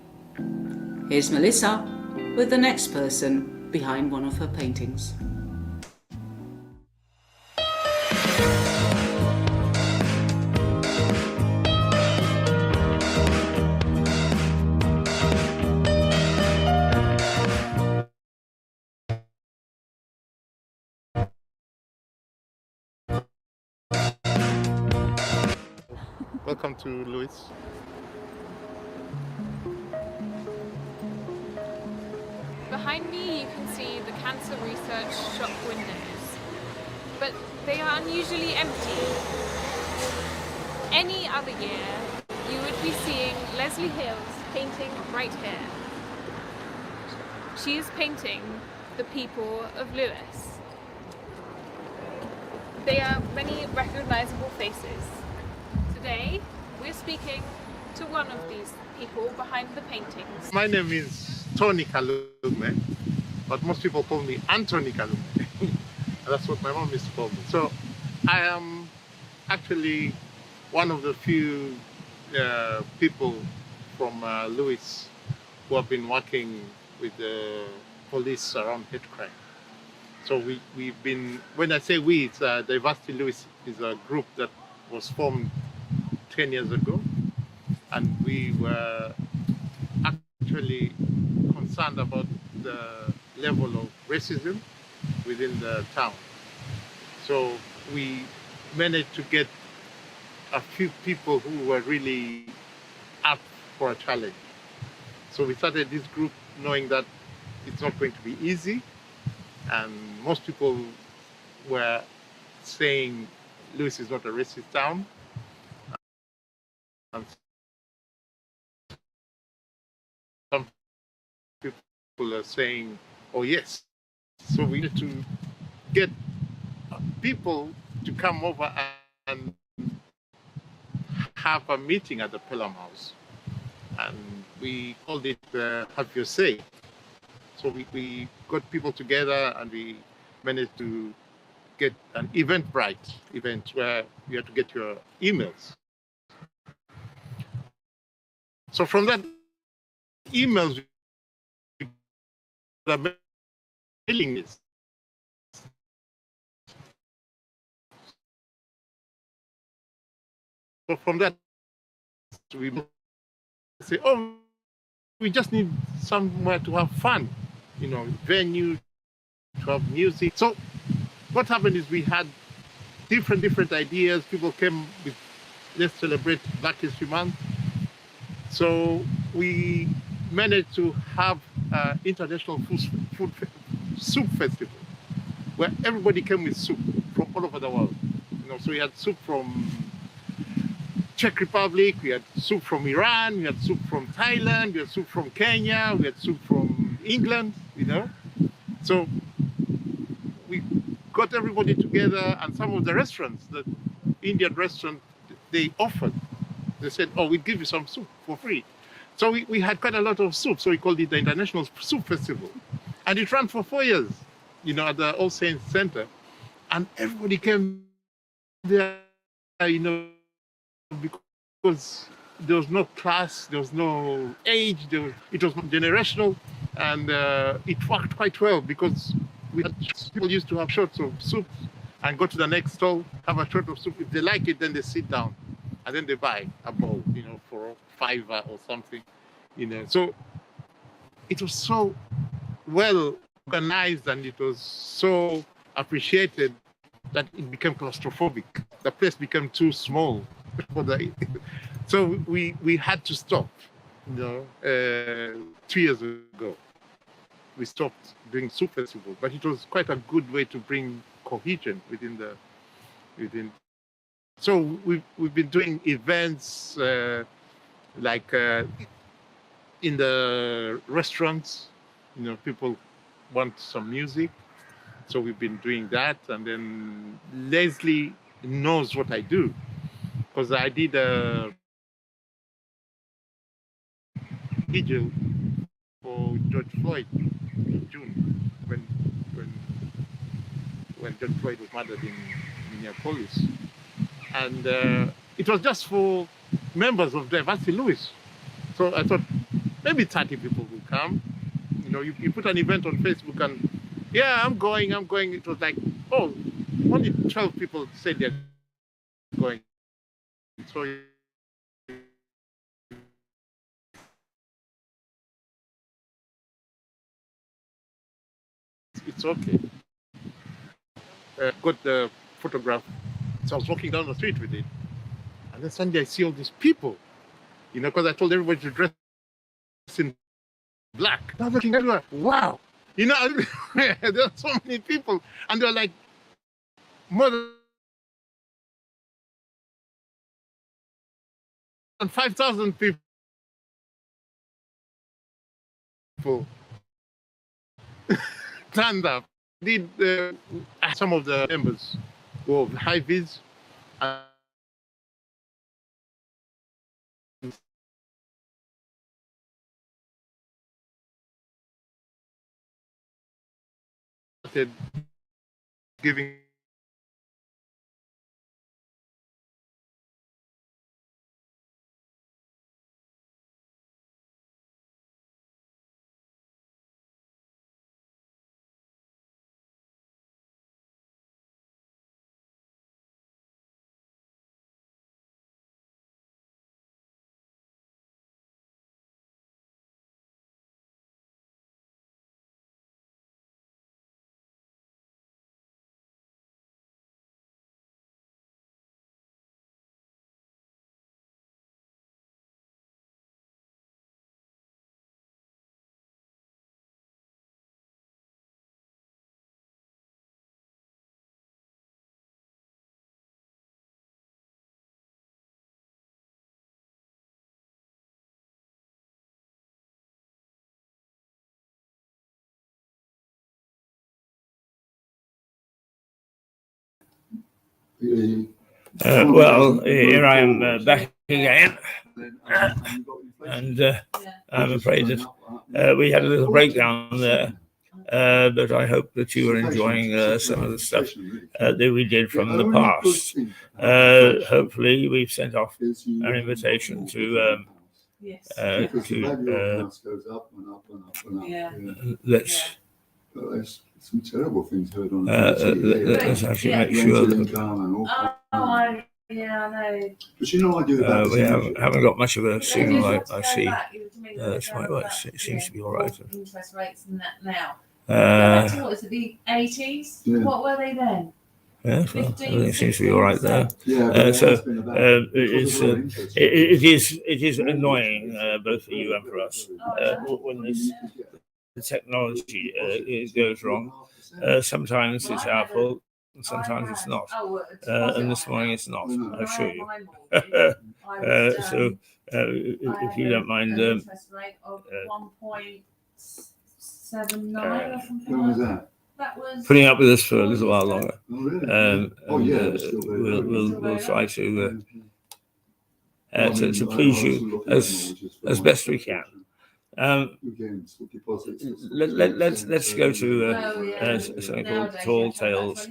Here's Melissa with the next person behind one of her paintings. Welcome to Lewis. Behind me you can see the Cancer Research shop windows, but they are unusually empty. Any other year you would be seeing Leslie Hills painting right here. She is painting the people of Lewis. They are many recognisable faces. Today we're speaking to one of these people behind the paintings. My name is Tony Kalume, but most people call me Anthony Kalume. That's what my mom used to call me. So I am actually one of the few people from Lewis who have been working with the police around hate crime. So we've been, when I say we, it's Diversity Lewis is a group that was formed 10 years ago, and we were actually concerned about the level of racism within the town. So we managed to get a few people who were really up for a challenge. So we started this group knowing that it's not going to be easy, and most people were saying Lewis is not a racist town. And some people are saying, oh yes. So we need to get people to come over and have a meeting at the Pelham House. And we called it Have Your Say. So we got people together and we managed to get an Eventbrite event where you had to get your emails. So from that emails, the mailing list. So from that, we say, oh, we just need somewhere to have fun, you know, venue, to have music. So what happened is we had different ideas. People came with, let's celebrate Black History Month. So we managed to have an international soup festival where everybody came with soup from all over the world. You know, so we had soup from Czech Republic, we had soup from Iran, we had soup from Thailand, we had soup from Kenya, we had soup from England, you know. So we got everybody together, and some of the restaurants, the Indian restaurant, they offered. They said, oh, we'll give you some soup for free. So we had quite a lot of soup, so we called it the International Soup Festival. And it ran for 4 years, you know, at the All Saints Center. And everybody came there, you know, because there was no class, there was no age, it was not generational, and it worked quite well because people used to have shots of soup and go to the next stall, have a shot of soup. If they like it, then they sit down and then they buy a bowl, you know, for $5 or something, you know. So it was so well organized and it was so appreciated that it became claustrophobic. The place became too small. So we had to stop, you know, 2 years ago. We stopped doing soup festival, but it was quite a good way to bring cohesion within. So we've been doing events like in the restaurants, you know, people want some music. So we've been doing that, and then Leslie knows what I do because I did a vigil for George Floyd in June when George Floyd was murdered in Minneapolis, and it was just for members of the Varsity Lewis. So I thought maybe 30 people will come. You know, you put an event on Facebook and, yeah, I'm going. It was like, oh, only 12 people said they're going. So it's okay. Got the photograph. So I was walking down the street with it. And then suddenly I see all these people, you know, because I told everybody to dress in black. I was looking everywhere, wow. You know, there are so many people. And they're like more than 5,000 people. Stand up. Did some of the members go high vis and started giving Well, here I am back again, and I'm afraid that we had a little breakdown there, but I hope that you were enjoying some of the stuff that we did from the past. Hopefully, we've sent off an invitation to let's. Some terrible things heard on let's actually make sure that yeah, I know. But you know, I do that. We haven't got much of a signal. I see. It seems to be all right. Interest rates and that now. What is it, the 80s? Yeah. What were they then? Yeah, well, everything seems to be all right there. It is annoying both for you and for us when the technology goes wrong. Sometimes it's our fault, and sometimes it's not. And this morning it's not, I assure you. So if you don't mind, interest rate of 1.79 or something. When was that? That was putting up with us for a little while longer. We'll try to please you as best we can. Let's go to something called Tall Tales,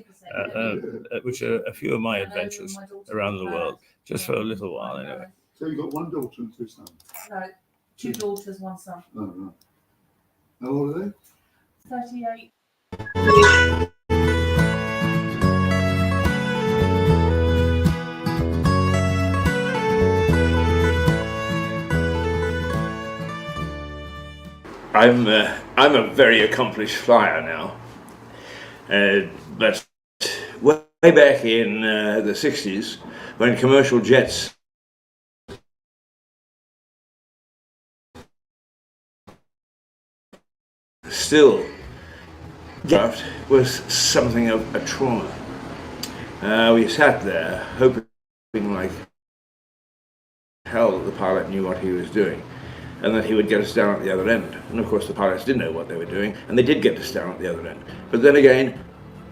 which are a few of my adventures around the world, just for a little while anyway. So you've got one daughter and two sons? No, two daughters, one son. Oh, right. How old are they? 38. I'm a very accomplished flyer now, but way back in the 60s, when commercial jets still was something of a trauma. We sat there hoping like hell that the pilot knew what he was doing, and that he would get us down at the other end. And of course the pilots didn't know what they were doing, and they did get us down at the other end. But then again,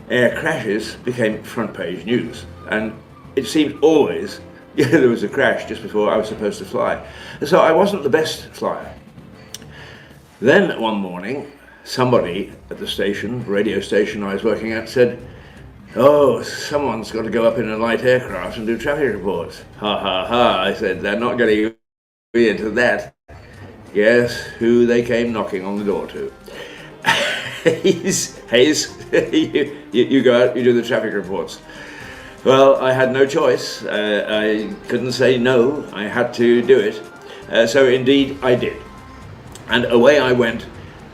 air crashes became front page news, and it seemed always there was a crash just before I was supposed to fly. And so I wasn't the best flyer. Then one morning, somebody at the station, radio station I was working at, said, Oh, someone's got to go up in a light aircraft and do traffic reports. Ha ha ha, I said, they're not getting me into that. Guess who they came knocking on the door to? Hayes, you go out, you do the traffic reports. Well, I had no choice. I couldn't say no. I had to do it. So indeed, I did. And away I went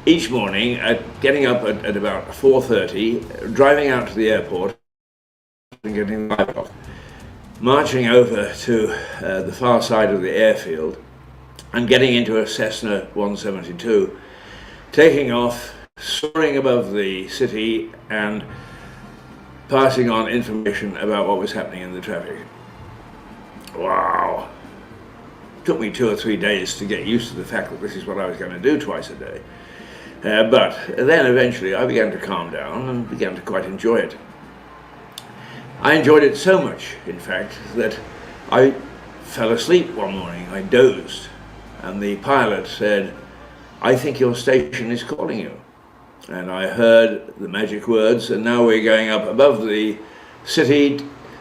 each morning, getting up at about 4:30, driving out to the airport and getting the light off, marching over to the far side of the airfield and getting into a Cessna 172, taking off, soaring above the city and passing on information about what was happening in the traffic. Wow. It took me 2 or 3 days to get used to the fact that this is what I was going to do twice a day. But then eventually I began to calm down and began to quite enjoy it. I enjoyed it so much, in fact, that I fell asleep one morning. I dozed, and the pilot said, "I think your station is calling you." And I heard the magic words, and now we're going up above the city,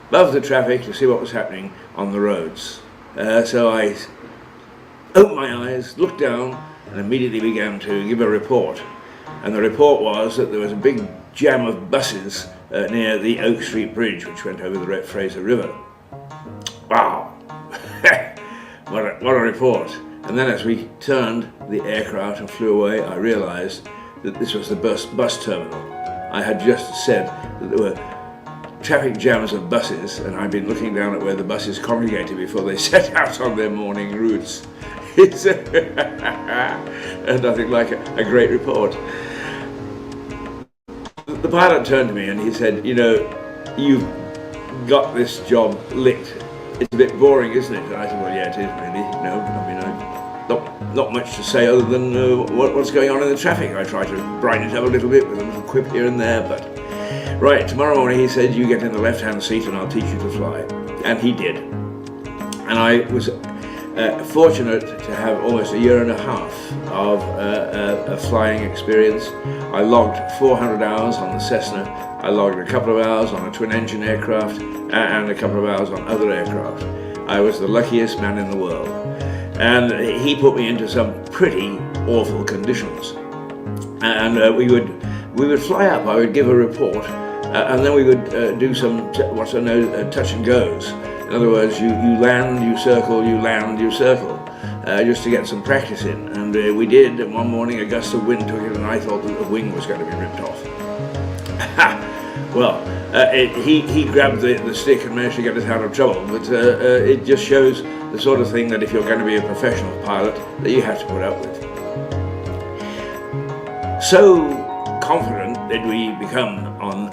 above the traffic, to see what was happening on the roads. So I opened my eyes, looked down, and immediately began to give a report. And the report was that there was a big jam of buses near the Oak Street Bridge, which went over the Fraser River. Wow! what a report. And then as we turned the aircraft and flew away, I realized that this was the bus terminal. I had just said that there were traffic jams of buses, and I'd been looking down at where the buses congregated before they set out on their morning routes. It's nothing like a great report. The pilot turned to me and he said, "You know, you've got this job licked. It's a bit boring, isn't it?" And I said, "Well, yeah, it is really. No, I mean, not much to say other than what's going on in the traffic." I tried to brighten it up a little bit with a little quip here and there, but right, tomorrow morning, he said, "You get in the left-hand seat and I'll teach you to fly." And he did. And I was fortunate to have almost a year and a half of a flying experience. I logged 400 hours on the Cessna. I logged a couple of hours on a twin-engine aircraft and a couple of hours on other aircraft. I was the luckiest man in the world. And he put me into some pretty awful conditions. And we would fly up. I would give a report, and then we would do some what's known touch and goes. In other words, you land, you circle, you land, you circle, just to get some practice in. And we did. And one morning, a gust of wind took it, and I thought that the wing was going to be ripped off. Well, he grabbed the stick and managed to get us out of trouble. But it just shows the sort of thing that if you're going to be a professional pilot, that you have to put up with. So confident did we become on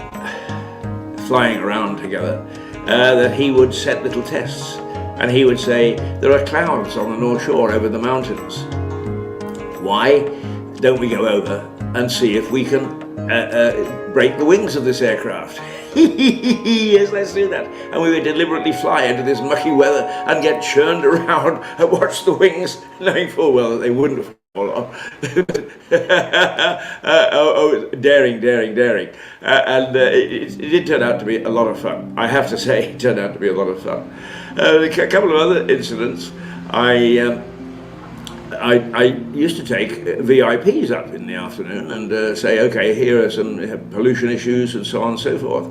flying around together that he would set little tests, and he would say, "There are clouds on the North Shore over the mountains. Why don't we go over and see if we can break the wings of this aircraft?" Yes, let's do that. And we would deliberately fly into this mucky weather and get churned around and watch the wings, knowing full well that they wouldn't have fallen off. Daring. And it did turn out to be a lot of fun. I have to say, it turned out to be a lot of fun. A couple of other incidents. I used to take VIPs up in the afternoon and say, "Okay, here are some pollution issues," and so on and so forth.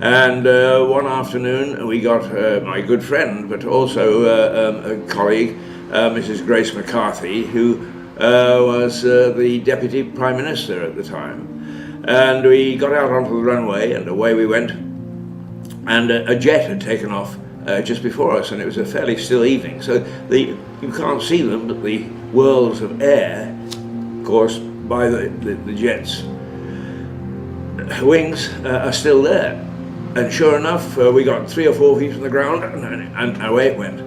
And one afternoon we got my good friend, but also a colleague, Mrs. Grace McCarthy, who was the Deputy Prime Minister at the time. And we got out onto the runway and away we went. And a jet had taken off just before us, and it was a fairly still evening. So you can't see them, but the whirls of air, of course, by the jet's wings are still there. And sure enough, we got 3 or 4 feet from the ground, and away it went.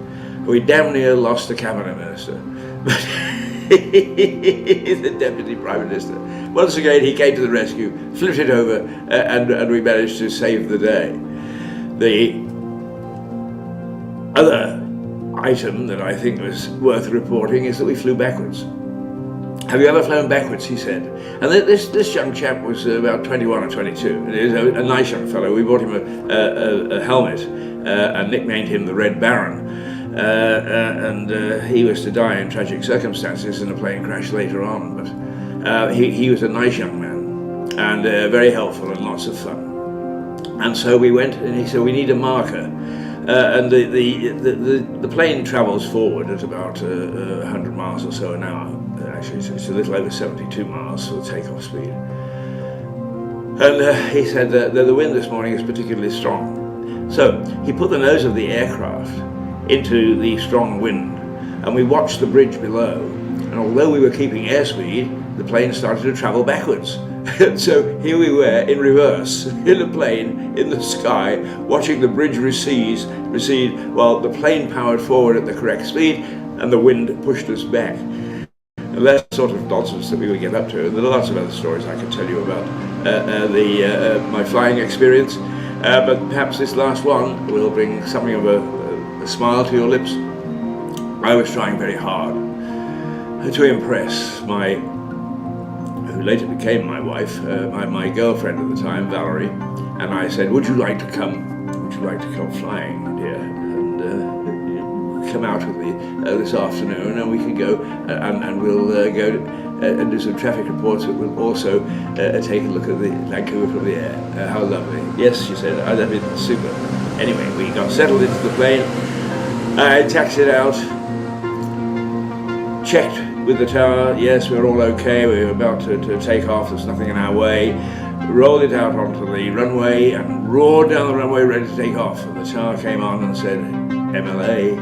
We damn near lost the cabinet minister. But the Deputy Prime Minister. Once again, he came to the rescue, flipped it over, and we managed to save the day. The other item that I think was worth reporting is that we flew backwards. Have you ever flown backwards, he said. And this young chap was about 21 or 22. He was a nice young fellow. We bought him a helmet and nicknamed him the Red Baron. And he was to die in tragic circumstances in a plane crash later on. But he was a nice young man and very helpful and lots of fun. And so we went, and he said, we need a marker. And the plane travels forward at about 100 miles or so an hour. Actually, it's a little over 72 miles for the takeoff speed. And he said that the wind this morning is particularly strong. So he put the nose of the aircraft into the strong wind, and we watched the bridge below. And although we were keeping airspeed, the plane started to travel backwards. And so here we were in reverse, in a plane, in the sky, watching the bridge recede while the plane powered forward at the correct speed and the wind pushed us back. And that's the sort of nonsense that we would get up to. And there are lots of other stories I can tell you about my flying experience. But perhaps this last one will bring something of a smile to your lips. I was trying very hard to impress who later became my wife, my girlfriend at the time, Valerie, and I said, would you like to come flying, dear, and come out with me this afternoon, and we can go and we'll go and do some traffic reports, but we'll also take a look at the Vancouver from the air. How lovely. Yes, she said, that'd be super. Anyway, we got settled into the plane, I taxied out, checked with the tower, yes, we're all okay, we were about to take off, there's nothing in our way, rolled it out onto the runway and roared down the runway ready to take off, and the tower came on and said, MLA,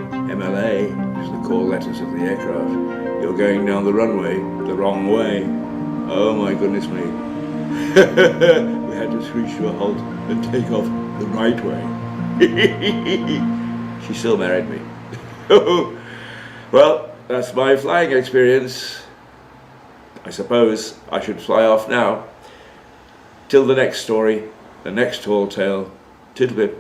which is the call letters of the aircraft, you're going down the runway the wrong way. Oh my goodness me. We had to screech to a halt and take off the right way. She still married me. Well, that's my flying experience. I suppose I should fly off now. Till the next story, the next tall tale. Tiddlywip.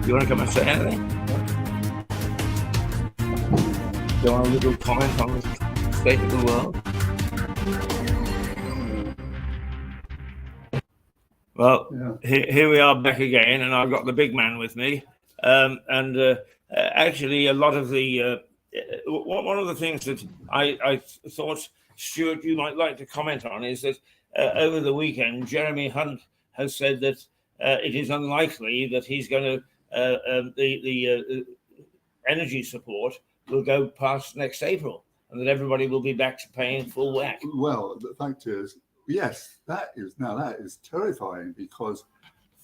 You want to come and say anything? Do you want a little comment on the state of the world? Well, here we are back again, and I've got the big man with me. Actually, a lot of the one of the things that I thought, Stuart, you might like to comment on is that over the weekend, Jeremy Hunt has said that it is unlikely that he's going to the energy support will go past next April, and that everybody will be back to paying full whack. Well, the fact is, yes, that is terrifying, because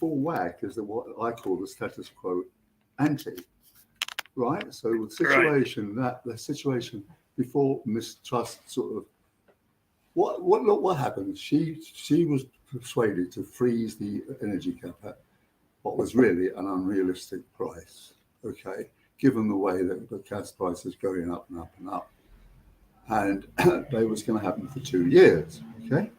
full whack is what I call the status quo ante, right? So the situation the situation before Miss Trust sort of what happened? She was persuaded to freeze the energy cap at what was really an unrealistic price. Okay, given the way that the gas price is going up and up and up, and that was going to happen for 2 years. Okay.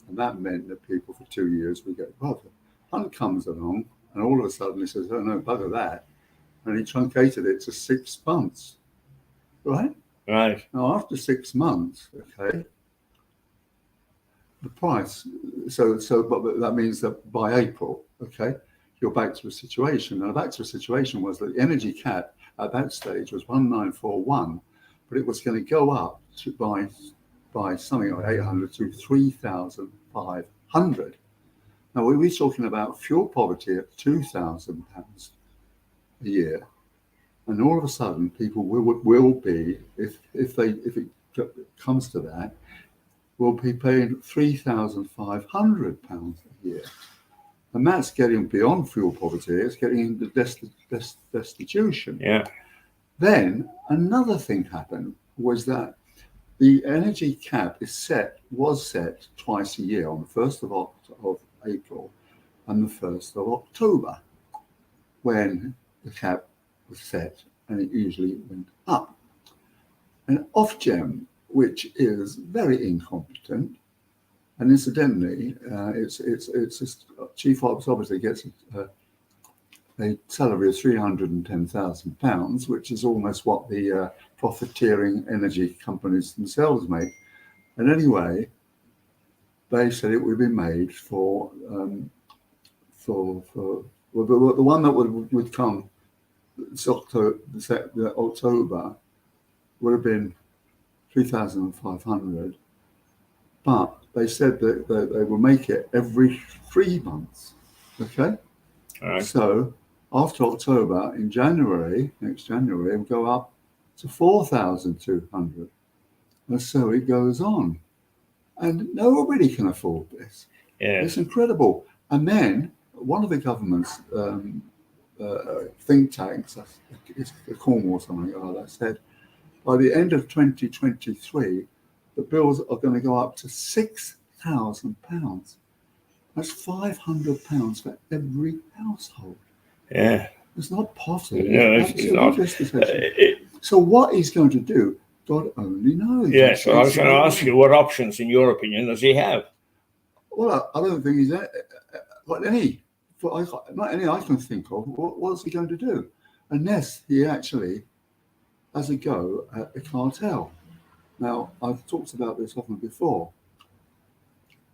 And that meant that people for 2 years would get bothered. Hunt comes along, and all of a sudden he says, "Oh no, bugger that," and he truncated it to 6 months. Right. Now after 6 months, okay, the price. But that means that by April, okay, you're back to a situation. Now back to a situation was that the energy cap at that stage was 1941, but it was going to go up to by something like 800 to 3,500. Now we're talking about fuel poverty at £2,000 a year, and all of a sudden people will be, if it comes to that, will be paying £3,500 a year, and that's getting beyond fuel poverty. It's getting into destitution. Yeah. Then another thing happened was that the energy cap was set twice a year, on the 1st of April and the 1st of October, when the cap was set, and it usually went up. And Ofgem, which is very incompetent, And incidentally, it's just, Chief Ops obviously gets a salary of £310,000, which is almost what the profiteering energy companies themselves make. And anyway, they said it would be made for well, the one that would come this October would have been 3,500, but they said that they will make it every 3 months. Okay, All right. so after October, in January, next January, it will go up to 4,200, and so it goes on, and nobody can afford this. Yeah. It's incredible. And then one of the government's think tanks, it's the Cornwall or something like that, said by the end of 2023, the bills are going to go up to £6,000. That's £500 for every household. Yeah. It's not possible. No, it's not. So what he's going to do, God only knows. Yes, well, I was going to ask you, what options, in your opinion, does he have? Well, I don't think he's got any. Not any I can think of. What's he going to do? Unless he actually has a go at a cartel. Now, I've talked about this often before.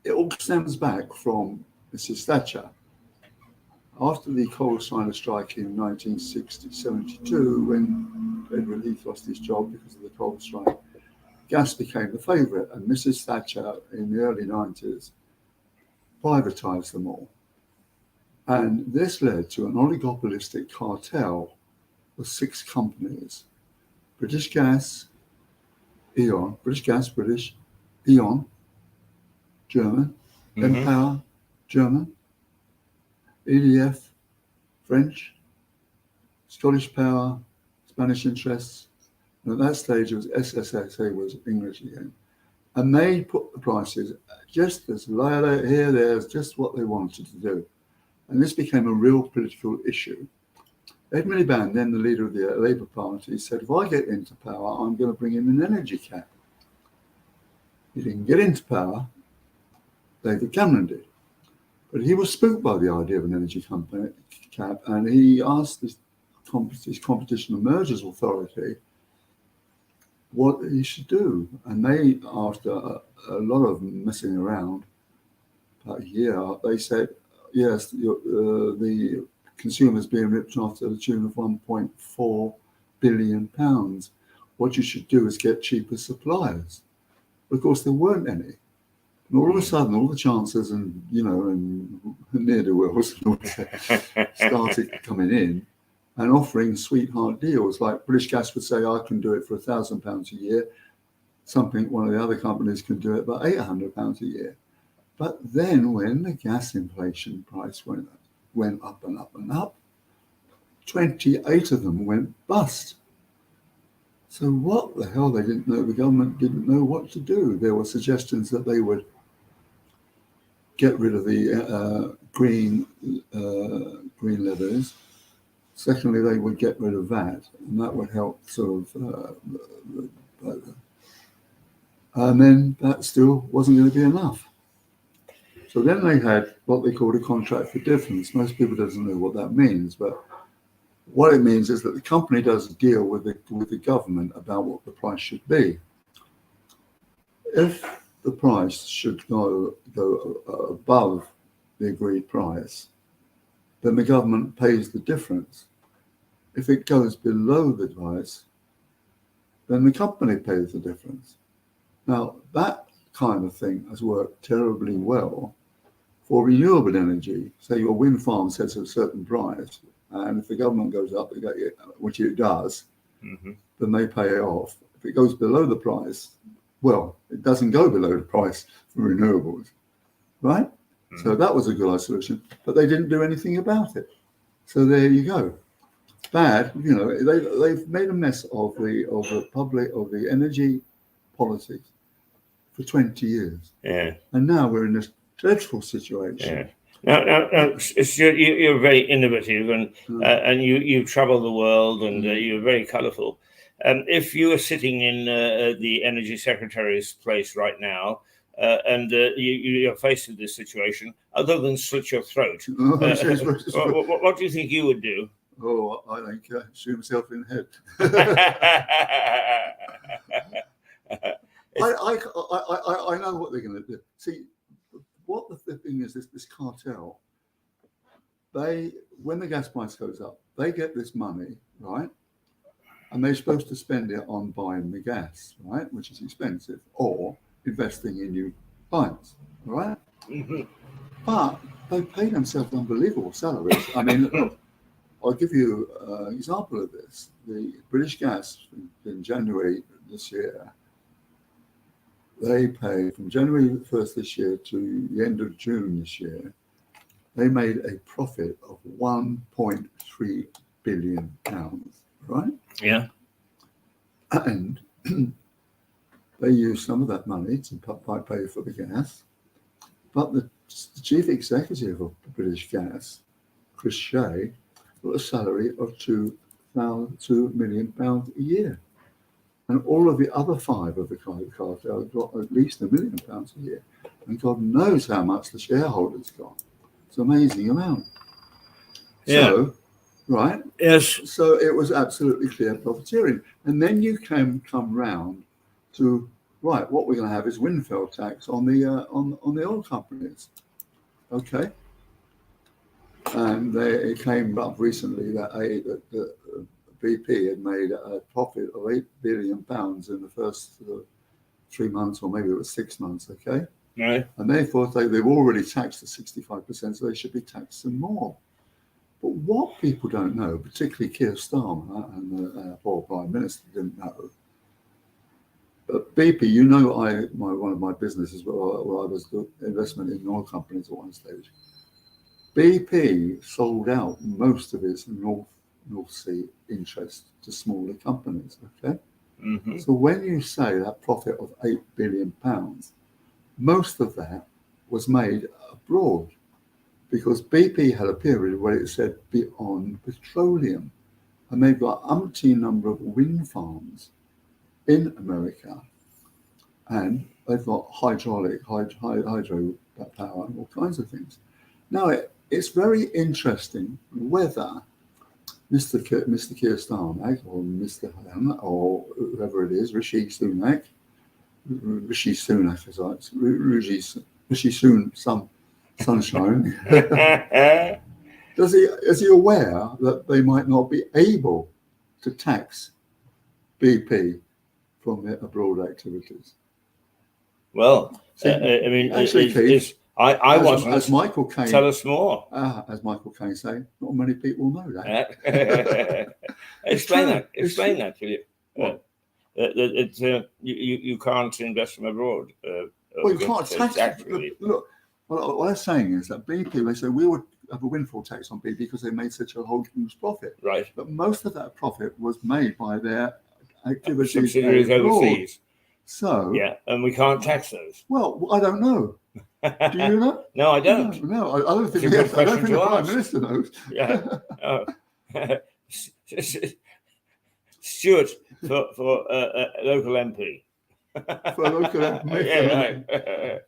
It all stems back from Mrs. Thatcher. After the coal miner strike in 1972, when Edward Heath lost his job because of the coal strike, gas became the favourite, and Mrs. Thatcher in the early 90s privatised them all. And this led to an oligopolistic cartel of 6 companies: British Gas, E.ON, E.ON, German, Empower, German, EDF, French, Scottish Power, Spanish interests. And at that stage, it was SSSA was English again. And they put the prices just as low here, there's just what they wanted to do. And this became a real political issue. Ed Miliband, then the leader of the Labour Party, said, if I get into power, I'm going to bring in an energy cap. He didn't get into power. David Cameron did. But he was spooked by the idea of an energy cap, and he asked his Competition and Mergers Authority what he should do. And they, after a lot of messing around, about a year, they said, yes, the consumers being ripped off to the tune of £1.4 billion. What you should do is get cheaper suppliers. But of course, there weren't any. And all of a sudden, all the chancellors and ne'er-do-wells started coming in and offering sweetheart deals. Like British Gas would say, I can do it for £1,000 a year. One of the other companies can do it for £800 a year. But then when the gas inflation price went up and up and up, 28 of them went bust. So what the hell? They didn't know. The government didn't know what to do. There were suggestions that they would get rid of the green levies. Secondly, they would get rid of that, and that would help sort of. And then that still wasn't going to be enough. So then they had what they called a contract for difference. Most people doesn't know what that means, but what it means is that the company does a deal with the government about what the price should be. If the price should go above the agreed price, then the government pays the difference. If it goes below the price, then the company pays the difference. Now, that kind of thing has worked terribly well for renewable energy. Say your wind farm sets a certain price, and if the government goes up, which it does, then they pay it off. If it goes below the price, well, it doesn't go below the price for renewables, right? So that was a good solution, but they didn't do anything about it. So there you go. Bad, they've made a mess of the energy politics for 20 years. Yeah. And now we're in this dreadful situation. Yeah. Now you're very innovative, and you travel the world, and you're very colourful. If you were sitting in the Energy Secretary's place right now, you're faced with this situation, other than slit your throat, what do you think you would do? Oh, I think shoot myself in the head. I know what they're going to do. See, what the thing is, this cartel, when the gas price goes up, they get this money, right? And they're supposed to spend it on buying the gas, right? Which is expensive, or investing in new pipes, right? Mm-hmm. But they pay themselves unbelievable salaries. I mean, look, I'll give you an example of this. The British Gas in January this year, they paid from January 1st this year to the end of June this year, they made a profit of £1.3 billion, right? Yeah. And they used some of that money to pay for the gas. But the chief executive of British Gas, Chris Shea, got a salary of £2 million a year. And all of the other 5 of the cartel got at least £1 million a year. And God knows how much the shareholders got. It's an amazing amount. Yeah. So, right? Yes. So it was absolutely clear profiteering. And then you come round to, right, what we're going to have is windfall tax on the oil companies. Okay. And it came up recently that BP had made a profit of £8 billion in the first 3 months, or maybe it was 6 months, okay? Right. And they thought they've already taxed at 65%, so they should be taxed some more. But what people don't know, particularly Keir Starmer and the poor Prime Minister didn't know, but BP, you know, one of my businesses where I was doing investment in oil companies at one stage, BP sold out most of its North Sea interest to smaller companies, okay? Mm-hmm. So when you say that profit of £8 billion, most of that was made abroad, because BP had a period where it said beyond petroleum, and they've got umpteen number of wind farms in America, and they've got hydro power and all kinds of things. Now, it's very interesting whether Mr. Keir Starmer or Mr. Ham or whoever it is, Rishi Sunak, Sunshine. Is he aware that they might not be able to tax BP from their abroad activities? Well, See, I mean, actually, Keith, I wasn't. As Michael Caine, tell us more. As Michael Caine say, not many people know that. Explain that to you. What? You can't invest from abroad. Well, you can't tax it. Look, what I'm saying is that BP, they say we would have a windfall tax on BP because they made such a huge profit. Right. But most of that profit was made by their activities subsidiaries overseas. So yeah, and we can't tax those. Well, I don't know. Do you know? No, I don't. No, I don't think the Prime Minister knows. Yeah. Oh. Stuart for local MP. For local MP. Yeah,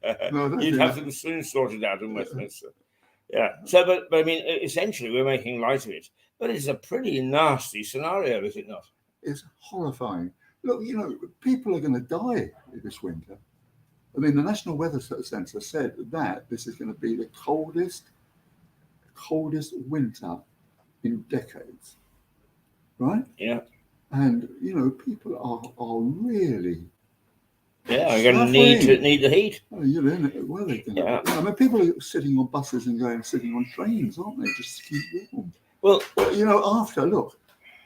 right. No, you'd have them soon sorted out in Westminster. Yeah. So, but I mean, essentially, we're making light of it. But it's a pretty nasty scenario, is it not? It's horrifying. Look, you know, people are going to die this winter. I mean, the National Weather Centre said that this is going to be the coldest winter in decades, right? Yeah. And you know, people are really. Yeah, I'm going to need the heat. Oh, you're in it. Well, they're going to. Yeah. I mean, people are sitting on buses and sitting on trains, aren't they? Just to keep warm. Well, you know,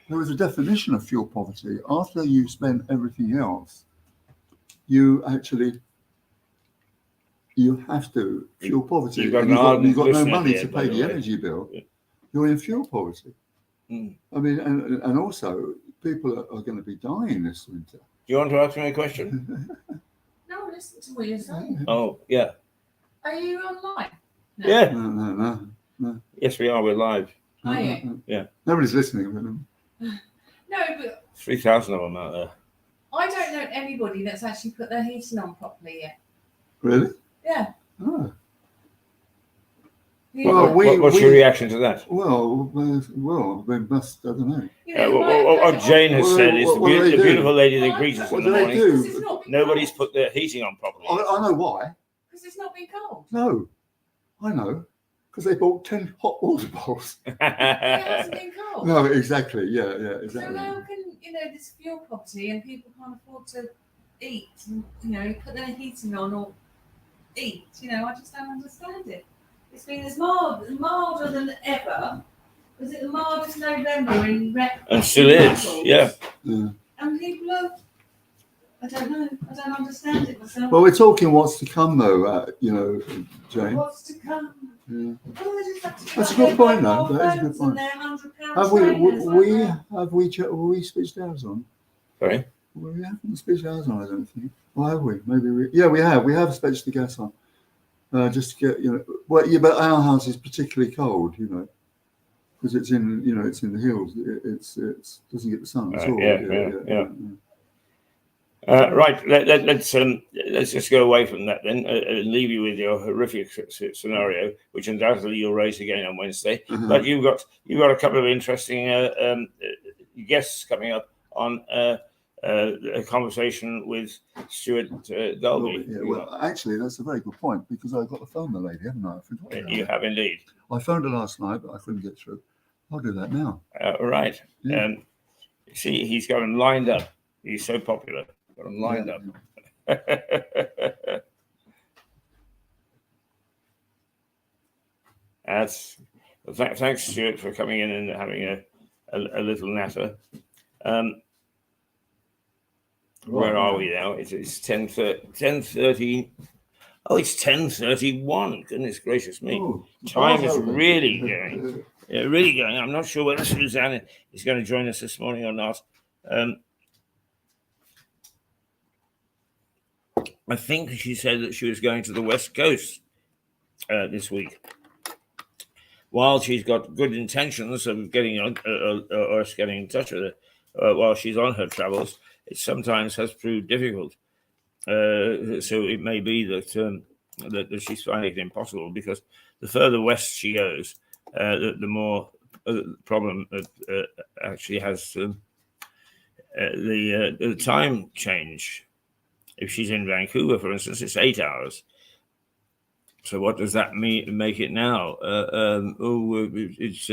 there was a definition of fuel poverty. After you spend everything else, you have to fuel poverty. You've got no money to pay the energy bill. Yeah. You're in fuel poverty. Mm. I mean, and also people are going to be dying this winter. Do you want to ask me a question? No, listen to what you're saying. Oh, yeah. Are you online? No. Yeah. No. Yes, we are. We're live. Are you? Yeah. Nobody's listening with them. No, but 3,000 of them out there. I don't know anybody that's actually put their heating on properly yet. Really? Yeah. Oh. Yeah. Well, What's your reaction to that? Well, they must. I don't know. What Jane has said is the beautiful lady that greets us in the morning. Do? Nobody's put their heating on properly. I know why. Because it's not been cold. No, I know. Because they bought 10 hot water bowls. It hasn't been cold. No, exactly. Yeah, exactly. So how can, this fuel poverty and people can't afford to eat and, put their heating on or eat, I just don't understand it. It's been as milder than ever. Was it the mildest November in records? And still is, yeah. And people are, I don't know, I don't understand it myself. Well, we're talking what's to come, though, Jane. What's to come? Yeah. Well, they just have to That's a good point, though. That is a good point. Have we switched ours on? Sorry? Well, we haven't switched ours on, I don't think. Or have we? Maybe we. Yeah, we have. We have switched the gas on. Just to get, Well, yeah, but our house is particularly cold, because it's in, it's in the hills. It doesn't get the sun at all. Yeah. Right. Let's just go away from that then, and leave you with your horrific scenario, which undoubtedly you'll raise again on Wednesday. But you've got a couple of interesting guests coming up on a conversation with Stuart Dalby. Yeah, well, actually, that's a very good point, because I got to phone the lady, haven't I? I forgot. You have indeed. I phoned her last night, but I couldn't get through. I'll do that now. Right. Yeah. See, he's got them lined up. He's so popular. Got them lined up. Thanks, Stuart, for coming in and having a little natter. Where are we now? It's 10:30. Oh, it's 10:31. Goodness gracious me. Time is really going. Really going. I'm not sure whether Suzanne is going to join us this morning or not. I think she said that she was going to the West Coast this week. While she's got good intentions of getting us getting in touch with her while she's on her travels, it sometimes has proved difficult. So it may be that that she's finding it impossible, because the further west she goes, the more problem actually has the time change. If she's in Vancouver, for instance, it's 8 hours. So what does that mean? Make it now? It's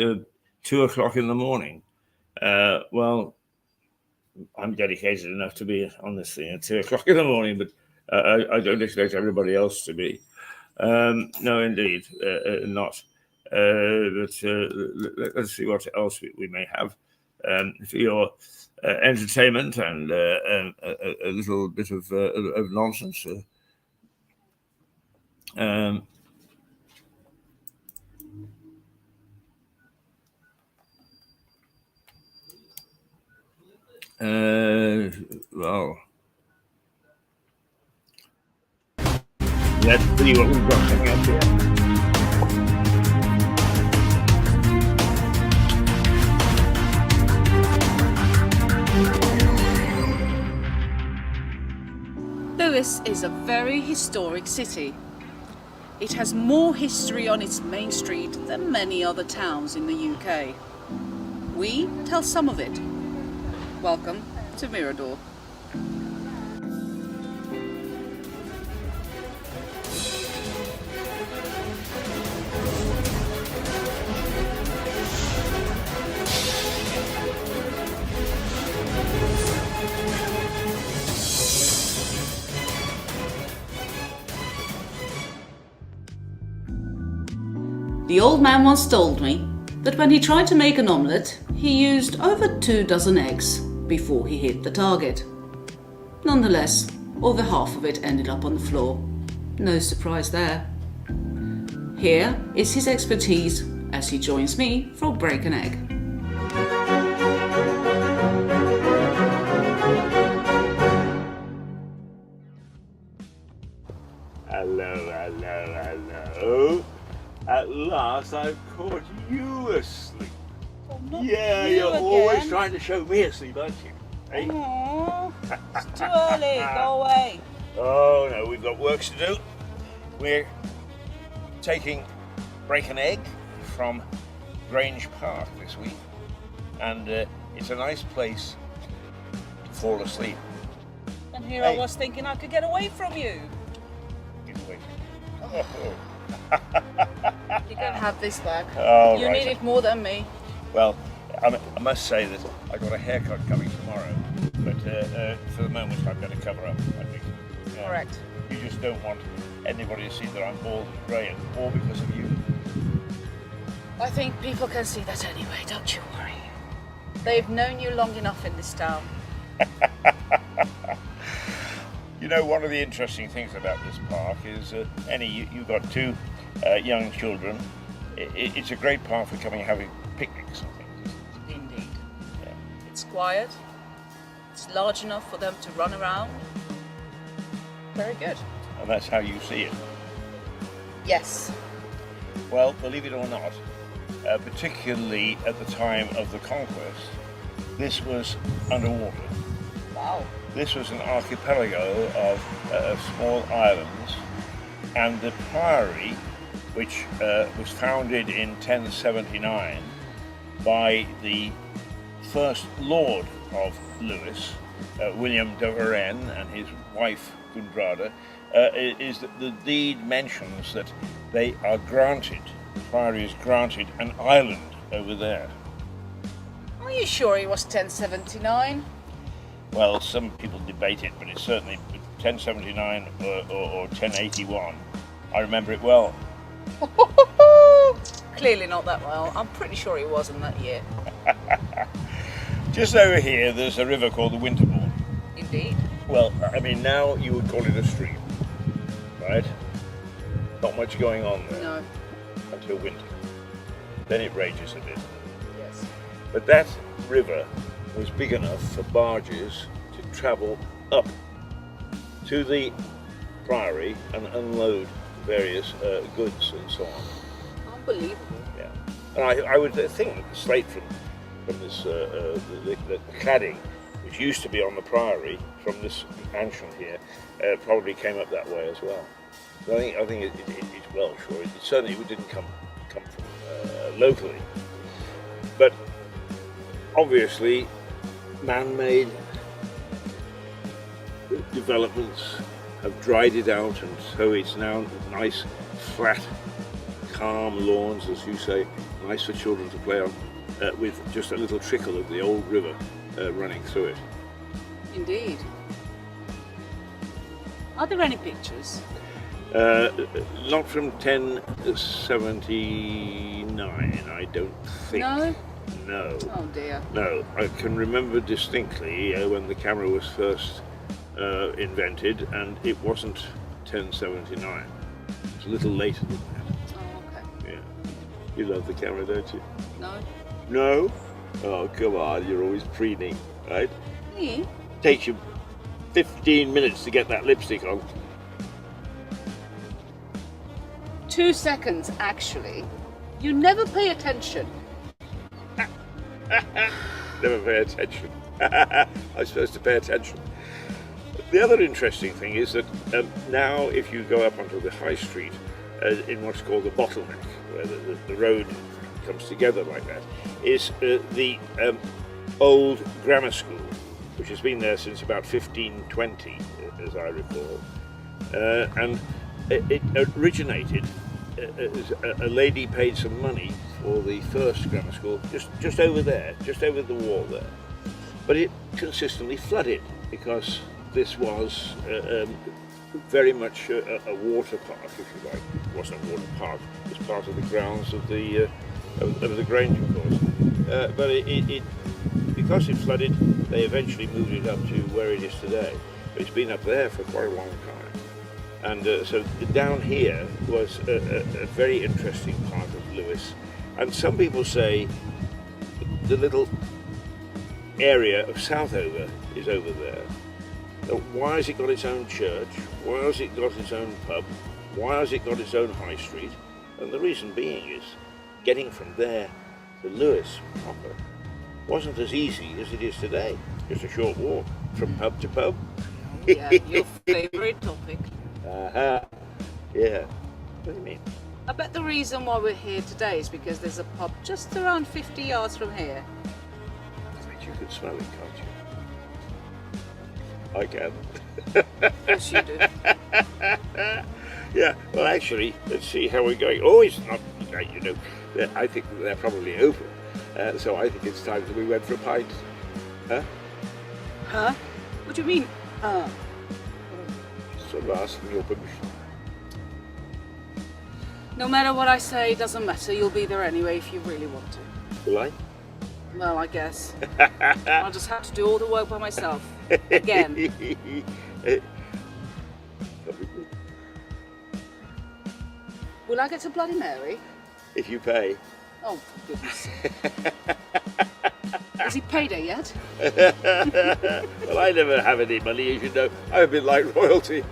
2 o'clock in the morning. Well, I'm dedicated enough to be on this thing at 2 o'clock in the morning, but I don't expect everybody else to be. No, indeed, not. But let's see what else we may have for your entertainment and a little bit of nonsense. Well, let's see what we've got coming up here. Lewes is a very historic city. It has more history on its main street than many other towns in the UK. We tell some of it. Welcome to Mirador. The old man once told me that when he tried to make an omelette, he used over 24 eggs before he hit the target. Nonetheless, over half of it ended up on the floor. No surprise there. Here is his expertise as he joins me for Break an Egg. Hello. At last I've caught you asleep. Yeah, you're always trying to show me asleep, aren't you? Hey? It's too early. Go away. Oh no, we've got work to do. We're taking Break an Egg from Grange Park this week, and it's a nice place to fall asleep. And here I was thinking I could get away from you. Get away. You can have this back. Oh, you right. need it more than me. Well, I must say that I got a haircut coming tomorrow, but for the moment I'm going to cover up, I think. Correct. You just don't want anybody to see that I'm bald and grey, and all because of you. I think people can see that anyway, don't you worry. They've known you long enough in this town. You know, one of the interesting things about this park is, you've got two young children. It's a great park for coming and having picnics and things. Indeed. Yeah. It's quiet. It's large enough for them to run around. Very good. And that's how you see it. Yes. Well, believe it or not, particularly at the time of the conquest, this was underwater. Wow. This was an archipelago of small islands, and the priory, which was founded in 1079 by the first lord of Lewis, William de Varenne, and his wife Gundrada, is that the deed mentions that they are granted, the priory is granted an island over there. Are you sure it was 1079? Well, some people debate it, but it's certainly 1079 or 1081. I remember it well. Clearly not that well. I'm pretty sure it wasn't that year. Just over here, there's a river called the Winterbourne. Indeed. Well, I mean, now you would call it a stream, right? Not much going on there. No. Until winter. Then it rages a bit. Yes. But that river was big enough for barges to travel up to the priory and unload various goods and so on. Unbelievable. Yeah. And I would think that the slate from this the cladding, which used to be on the priory from this mansion here, probably came up that way as well. So I think it's Welsh, or it certainly didn't come from locally. But obviously, man-made developments have dried it out, and so it's now nice, flat, calm lawns, as you say, nice for children to play on, with just a little trickle of the old river running through it. Indeed. Are there any pictures? Not from 1079, I don't think. No? No. Oh dear. No, I can remember distinctly when the camera was first invented, and it wasn't 1079. It was a little later than that. Oh, okay. Yeah. You love the camera, don't you? No. No? Oh, come on, you're always preening, right? Me? Takes you 15 minutes to get that lipstick on. 2 seconds, actually. You never pay attention. Never pay attention. I'm supposed to pay attention. The other interesting thing is that now if you go up onto the high street in what's called the bottleneck, where the road comes together like that, is the old grammar school, which has been there since about 1520, as I recall. And it originated as a lady paid some money for the first grammar school just over there, just over the wall there. But it consistently flooded because this was very much a water park, if you like. It wasn't a water park, it was part of the grounds of the Grange, of course. But it because it flooded, they eventually moved it up to where it is today. But it's been up there for quite a long time. And so down here was a very interesting part of Lewis. And some people say the little area of Southover is over there. Now, why has it got its own church? Why has it got its own pub? Why has it got its own high street? And the reason being is getting from there to Lewis proper wasn't as easy as it is today. Just a short walk from pub to pub. Yeah, your favourite topic. Yeah. bet the reason why we're here today is because there's a pub just around 50 yards from here. I bet you can smell it, can't you? I can. Yes, you do. Yeah, well, actually, let's see how we're going. Oh, it's not late, you know. I think that they're probably open. So I think it's time that we went for a pint. Huh? Huh? What do you mean, Sort of asking your permission. No matter what I say, it doesn't matter. You'll be there anyway if you really want to. Will I? Well, I guess. I'll just have to do all the work by myself. Again. Will I get a Bloody Mary? If you pay. Oh, for goodness sake. Is it payday yet? Well, I never have any money, as you know. I'm a bit like royalty.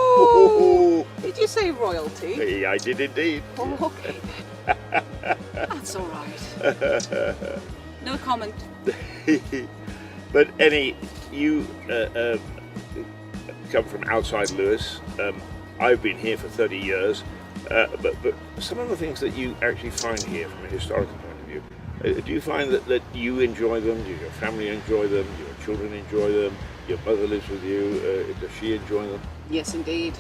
Oh, did you say royalty? I did indeed. Oh, okay then. That's all right. No comment. But Annie, you come from outside Lewis. I've been here for 30 years. But some of the things that you actually find here from a historical point of view, do you find that you enjoy them? Do your family enjoy them? Do your children enjoy them? Your mother lives with you. Does she enjoy them? Yes, indeed.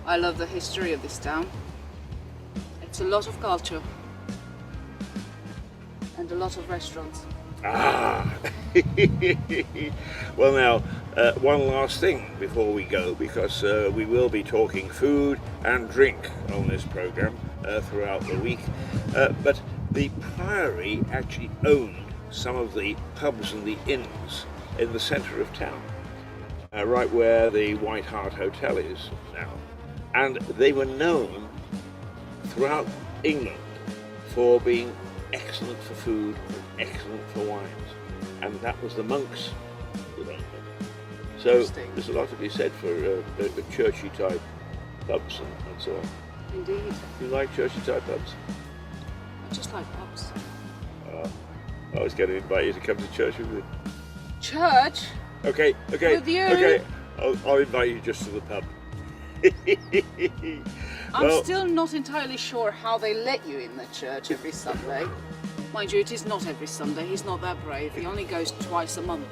I love the history of this town. It's a lot of culture. And a lot of restaurants. Ah! Well now, one last thing before we go, because we will be talking food and drink on this programme throughout the week. But the Priory actually owned some of the pubs and the inns in the centre of town, right where the White Hart Hotel is now. And they were known throughout England for being excellent for food and excellent for wines. And that was the monks that owned them. So there's a lot to be said for the churchy type pubs and so on. Indeed. You like churchy type pubs? I just like pubs. I was going to invite you to come to church with me. Church? Okay. With you? Okay, I'll invite you just to the pub. I'm still not entirely sure how they let you in the church every Sunday. Mind you, it is not every Sunday. He's not that brave. He only goes twice a month.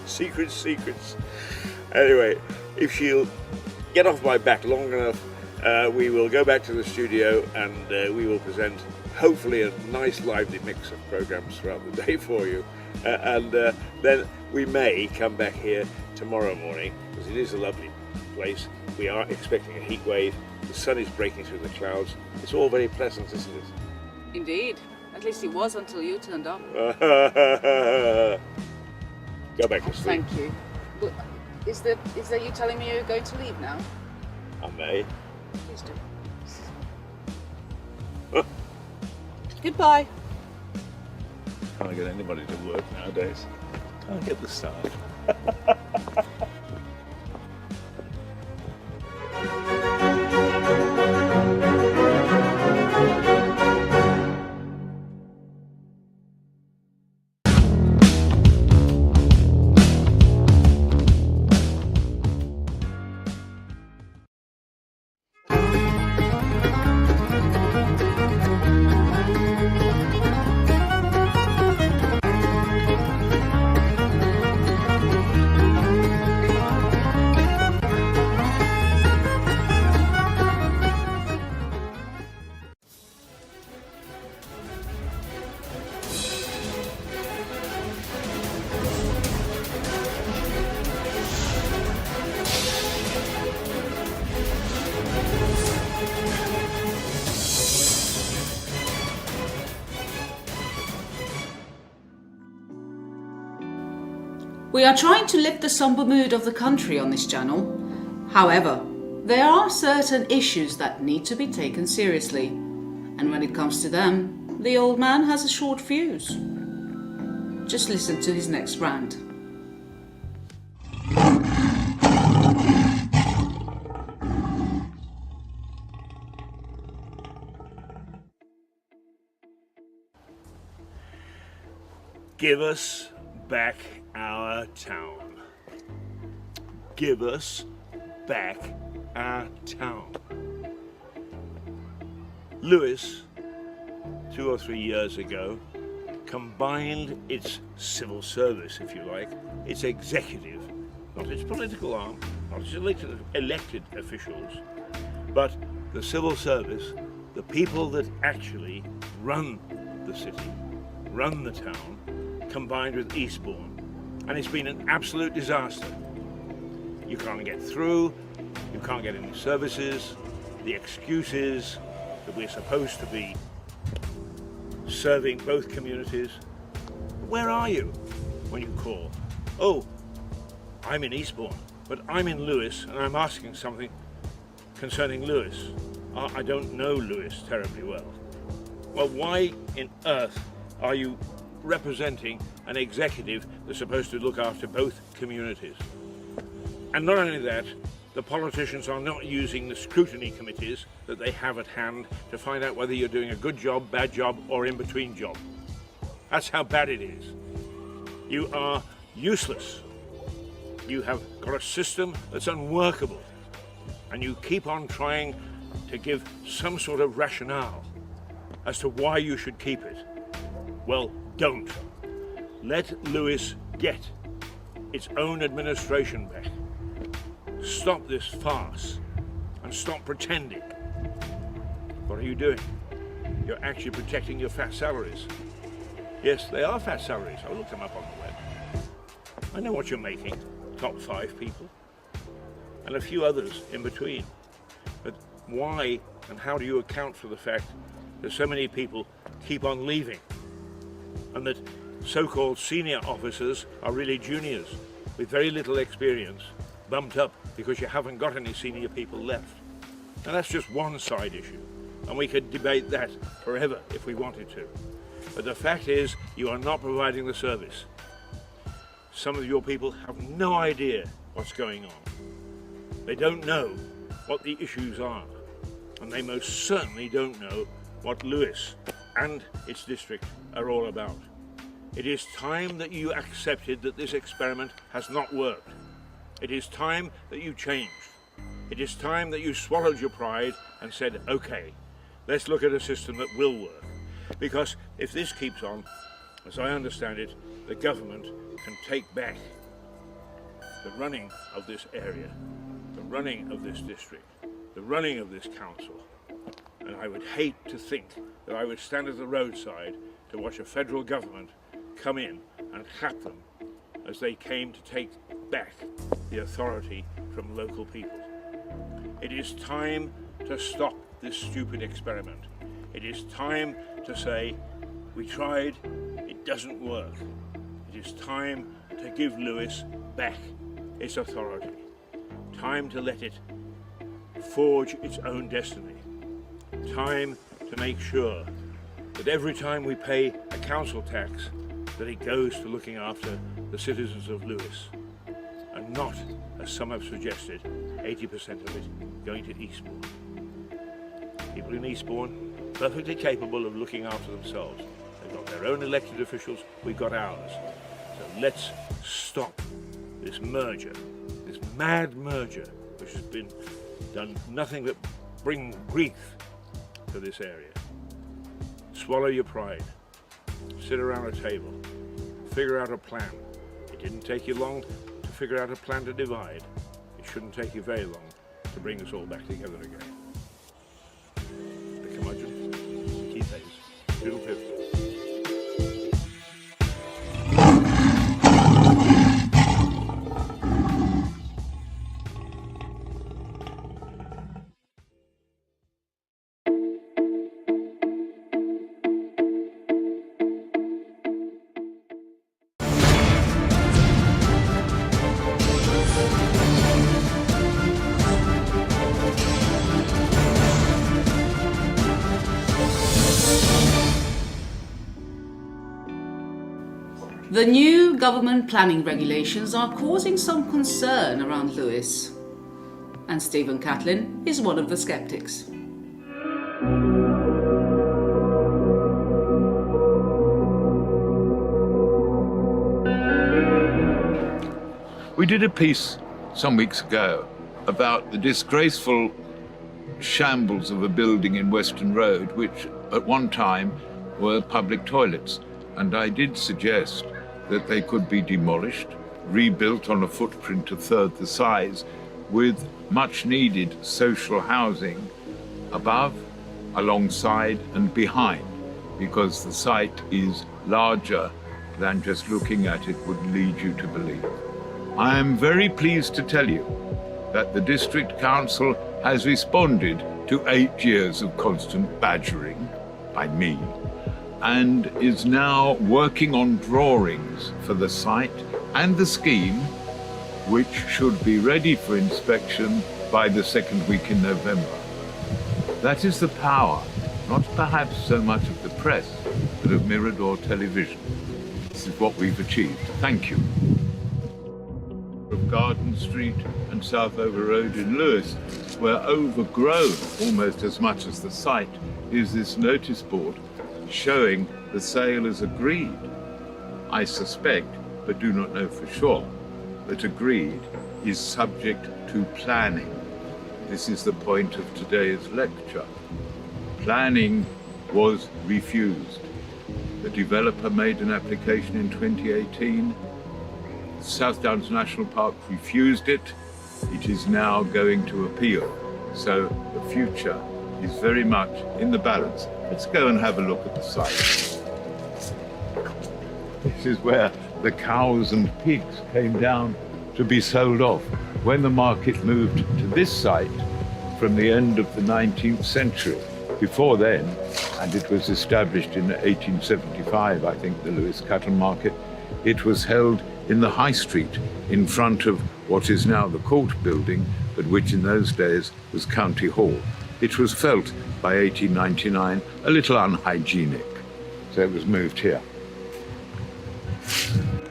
Secrets. Anyway, if she'll get off my back long enough, we will go back to the studio and we will present hopefully a nice lively mix of programs throughout the day for you. And then we may come back here tomorrow morning, because it is a lovely place. We are expecting a heat wave. The sun is breaking through the clouds. It's all very pleasant, isn't it? Indeed. At least it was until you turned up. Go back to sleep. Thank you. But is that you telling me you're going to leave now? I may. Please do. Goodbye. Can't get anybody to work nowadays. Can't get the staff. We are trying to lift the somber mood of the country on this channel. However, there are certain issues that need to be taken seriously, and when it comes to them, the old man has a short fuse. Just listen to his next rant. Give us back our town. Give us back our town. Lewis, 2 or 3 years ago, combined its civil service, if you like, its executive, not its political arm, not its elected officials, but the civil service, the people that actually run the city, run the town, combined with Eastbourne. And it's been an absolute disaster. You can't get through, you can't get any services, the excuse is that we're supposed to be serving both communities. Where are you when you call? Oh, I'm in Eastbourne, but I'm in Lewis and I'm asking something concerning Lewis. I don't know Lewis terribly well. Well, why in earth are you representing an executive that's supposed to look after both communities? And not only that, the politicians are not using the scrutiny committees that they have at hand to find out whether you're doing a good job, bad job, or in-between job. That's how bad it is. You are useless. You have got a system that's unworkable, and you keep on trying to give some sort of rationale as to why you should keep it. Well, don't. Let Lewis get its own administration back. Stop this farce and stop pretending. What are you doing? You're actually protecting your fat salaries. Yes, they are fat salaries. I looked them up on the web. I know what you're making. Top 5 people. And a few others in between. But why and how do you account for the fact that so many people keep on leaving? And that so-called senior officers are really juniors with very little experience, bumped up because you haven't got any senior people left. Now that's just one side issue, and we could debate that forever if we wanted to. But the fact is, you are not providing the service. Some of your people have no idea what's going on. They don't know what the issues are, and they most certainly don't know what Lewis and its district are all about. It is time that you accepted that this experiment has not worked. It is time that you changed. It is time that you swallowed your pride and said, okay, let's look at a system that will work. Because if this keeps on, as I understand it, the government can take back the running of this area, the running of this district, the running of this council. And I would hate to think that I would stand at the roadside to watch a federal government come in and clap them as they came to take back the authority from local people. It is time to stop this stupid experiment. It is time to say, we tried, it doesn't work. It is time to give Lewis back its authority. Time to let it forge its own destiny. Time to make sure that every time we pay a council tax, that it goes to looking after the citizens of Lewis, and not, as some have suggested, 80% of it going to Eastbourne. People in Eastbourne, perfectly capable of looking after themselves. They've got their own elected officials, we've got ours. So let's stop this merger, this mad merger, which has been done nothing but bring grief to this area. Swallow your pride. Sit around a table. Figure out a plan. It didn't take you long to figure out a plan to divide. It shouldn't take you very long to bring us all back together again. The curmudgeon, Keith Hayes, Doodle Pip. The new government planning regulations are causing some concern around Lewis, and Stephen Catlin is one of the skeptics. We did a piece some weeks ago about the disgraceful shambles of a building in Western Road, which at one time were public toilets. And I did suggest that they could be demolished, rebuilt on a footprint a third the size, with much needed social housing above, alongside and behind, because the site is larger than just looking at it would lead you to believe. I am very pleased to tell you that the District Council has responded to 8 years of constant badgering by me and is now working on drawings for the site and the scheme, which should be ready for inspection by the second week in November. That is the power, not perhaps so much of the press, but of Mirador television. This is what we've achieved. Thank you. Of Garden Street and Southover Road in Lewes, where overgrown almost as much as the site is this notice board showing the sale as agreed. I suspect, but do not know for sure, that agreed is subject to planning. This is the point of today's lecture. Planning was refused. The developer made an application in 2018. South Downs National Park refused it. It is now going to appeal. So the future is very much in the balance. Let's go and have a look at the site. This is where the cows and pigs came down to be sold off when the market moved to this site from the end of the 19th century. Before then, and it was established in 1875, I think, the Lewes Cattle Market, it was held in the High Street in front of what is now the court building, but which in those days was County Hall. It was felt by 1899 a little unhygienic, so it was moved here.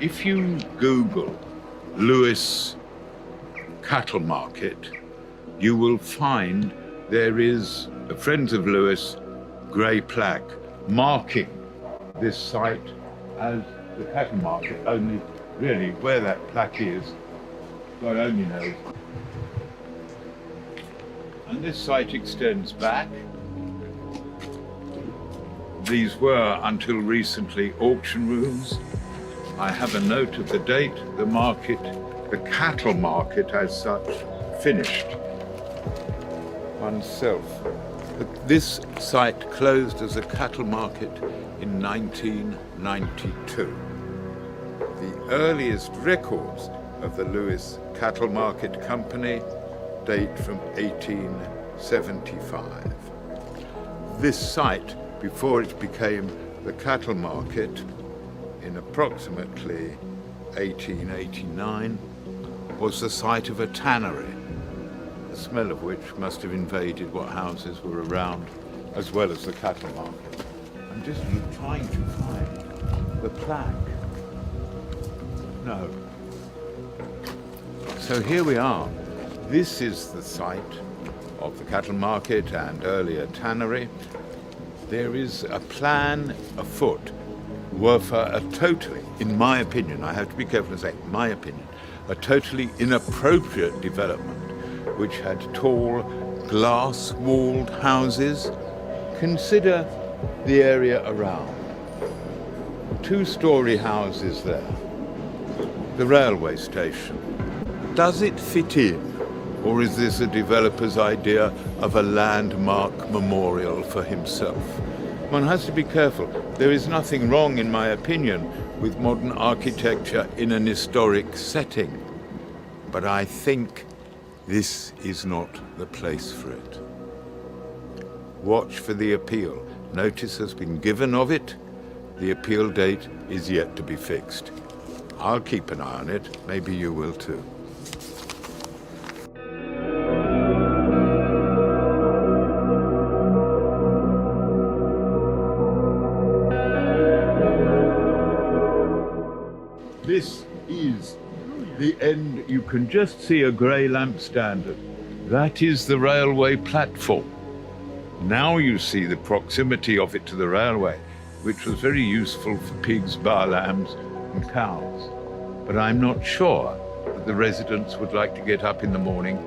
If you Google Lewes Cattle Market, you will find there is a Friends of Lewes grey plaque marking this site as the cattle market, only really where that plaque is, God only knows. And this site extends back. These were, until recently, auction rooms. I have a note of the date, the market, the cattle market as such, finished oneself. But this site closed as a cattle market in 1992. The earliest records of the Lewes Cattle Market Company date from 1875. This site, before it became the cattle market in approximately 1889, was the site of a tannery, the smell of which must have invaded what houses were around, as well as the cattle market. I'm just trying to find the plaque. No. So here we are. This is the site of the cattle market and earlier tannery. There is a plan afoot for a totally, in my opinion, I have to be careful to say, my opinion, a totally inappropriate development which had tall, glass-walled houses. Consider the area around. 2-story houses there. The railway station. Does it fit in? Or is this a developer's idea of a landmark memorial for himself? One has to be careful. There is nothing wrong, in my opinion, with modern architecture in an historic setting. But I think this is not the place for it. Watch for the appeal. Notice has been given of it. The appeal date is yet to be fixed. I'll keep an eye on it. Maybe you will too. This is the end. You can just see a grey lamp standard. That is the railway platform. Now you see the proximity of it to the railway, which was very useful for pigs, bar lambs and cows. But I'm not sure that the residents would like to get up in the morning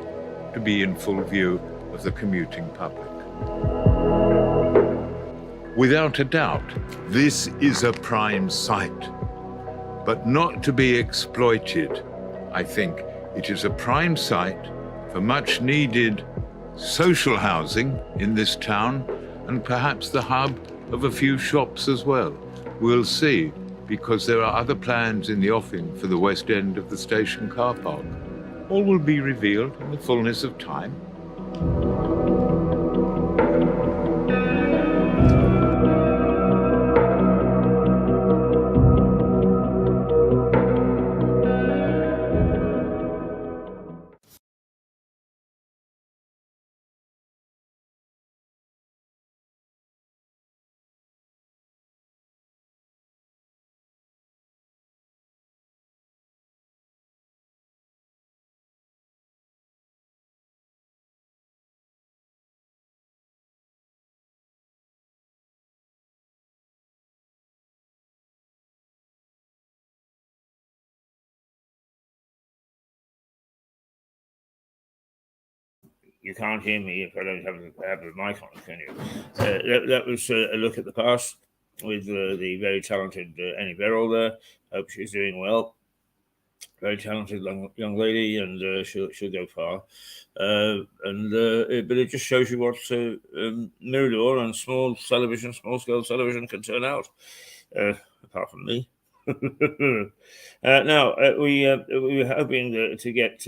to be in full view of the commuting public. Without a doubt, this is a prime site, but not to be exploited. I think it is a prime site for much needed social housing in this town, and perhaps the hub of a few shops as well. We'll see, because there are other plans in the offing for the west end of the station car park. All will be revealed in the fullness of time. You can't hear me if I don't have the mic on, can you? That was a look at the past with the very talented Annie Verrill there. Hope she's doing well. Very talented young lady, and she'll go far. But it just shows you what Mirador and small scale television can turn out. Apart from me. Now we were hoping to get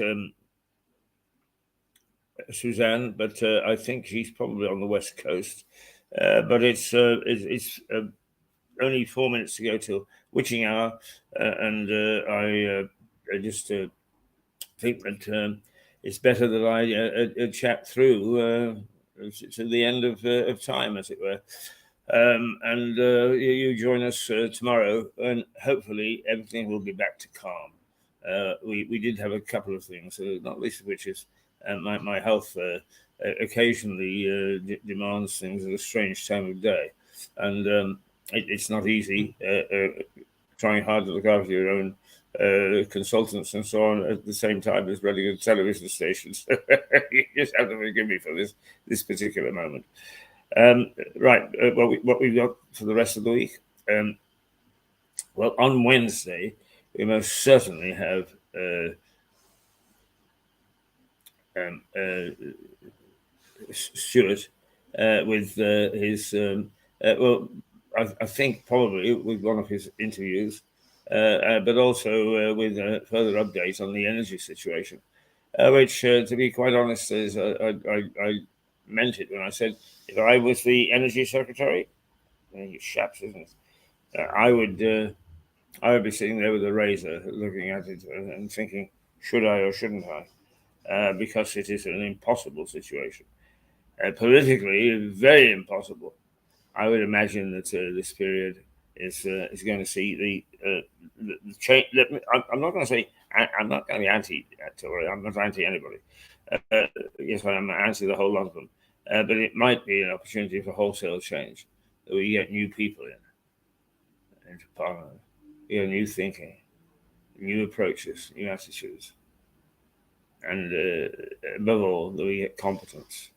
Suzanne, but I think she's probably on the west coast. But it's only 4 minutes to go till witching hour, and I just think that it's better that I chat through to the end of time, as it were. You join us tomorrow, and hopefully everything will be back to calm. We did have a couple of things, not least of which is my health occasionally demands things at a strange time of day, and it's not easy trying hard to look after your own consultants and so on at the same time as running a television station. So you just have to forgive me for this particular moment. Right, what we've got for the rest of the week. Well, on Wednesday, we most certainly have Stuart with his, I think probably with one of his interviews, but also with a further update on the energy situation, which, to be quite honest, is I meant it when I said if I was the energy secretary, you chaps, isn't it? I would be sitting there with a razor, looking at it and thinking, should I or shouldn't I? Because it is an impossible situation. Politically, very impossible. I would imagine that this period is going to see the change. I'm not going to say I'm not going to be anti-Tory. I'm not anti anybody. Yes, I'm anti the whole lot of them. But it might be an opportunity for wholesale change. That we get new people into Parliament. We get new thinking, new approaches, new attitudes, and above all, that we get competence.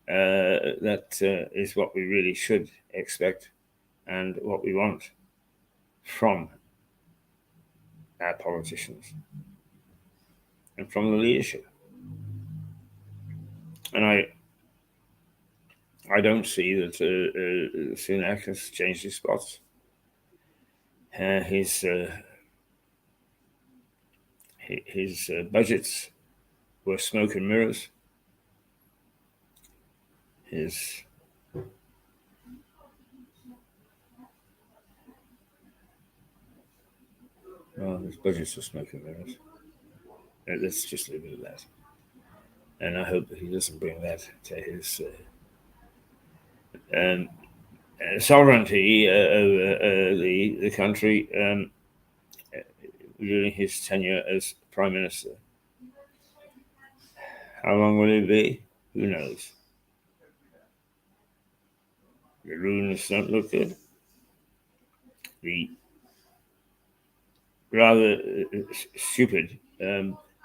That is what we really should expect and what we want from our politicians and from the leadership. And I don't see that Sunak has changed his spots. His budgets were smoke and mirrors. His budgets were smoke and mirrors. Let's just leave it at that. And I hope that he doesn't bring that to his sovereignty over the country during his tenure as Prime Minister. How long will it be? Who knows? The runes don't look good. The rather stupid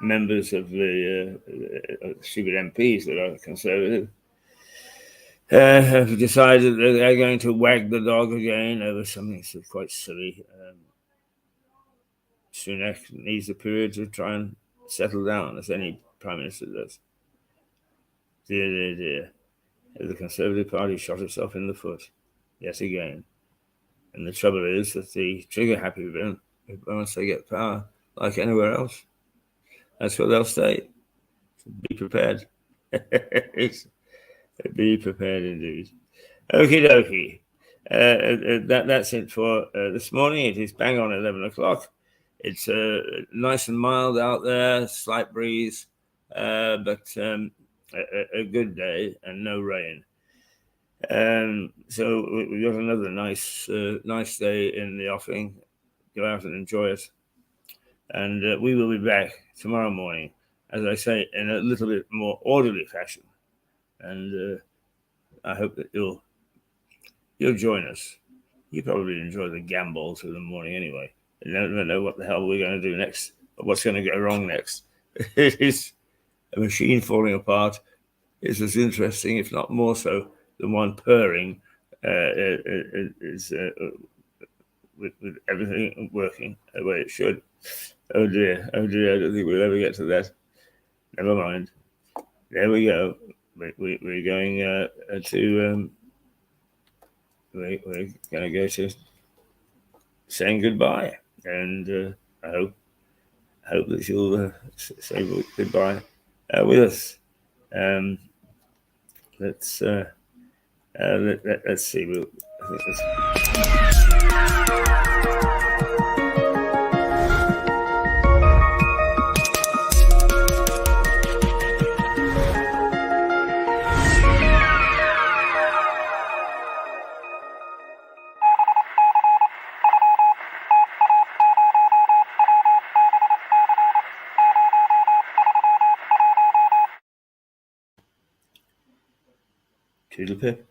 members of the stupid MPs that are Conservative have decided that they're going to wag the dog again over something so quite silly. Sunak needs a period to try and settle down, as any Prime Minister does. Dear, dear, dear. The Conservative Party shot itself in the foot yet again. And the trouble is that the trigger-happy bit, once they get power, like anywhere else, that's where they'll stay. So be prepared. Be prepared indeed. Okie dokie. That's it for this morning. It is bang on 11 o'clock. It's nice and mild out there, slight breeze, but a good day and no rain. So we've got another nice day in the offing. Go out and enjoy it. And we will be back tomorrow morning, as I say, in a little bit more orderly fashion. And I hope that you'll join us. You probably enjoy the gambols of the morning anyway. You never know what the hell we're going to do next, or what's going to go wrong next. It is a machine falling apart. It's as interesting, if not more so, than one purring with everything working the way it should. Oh dear, I don't think we'll ever get to that. Never mind. There we go. We're going to we're going to go to saying goodbye, and I hope that you'll say goodbye with us. Let's see. I think Toodle pip.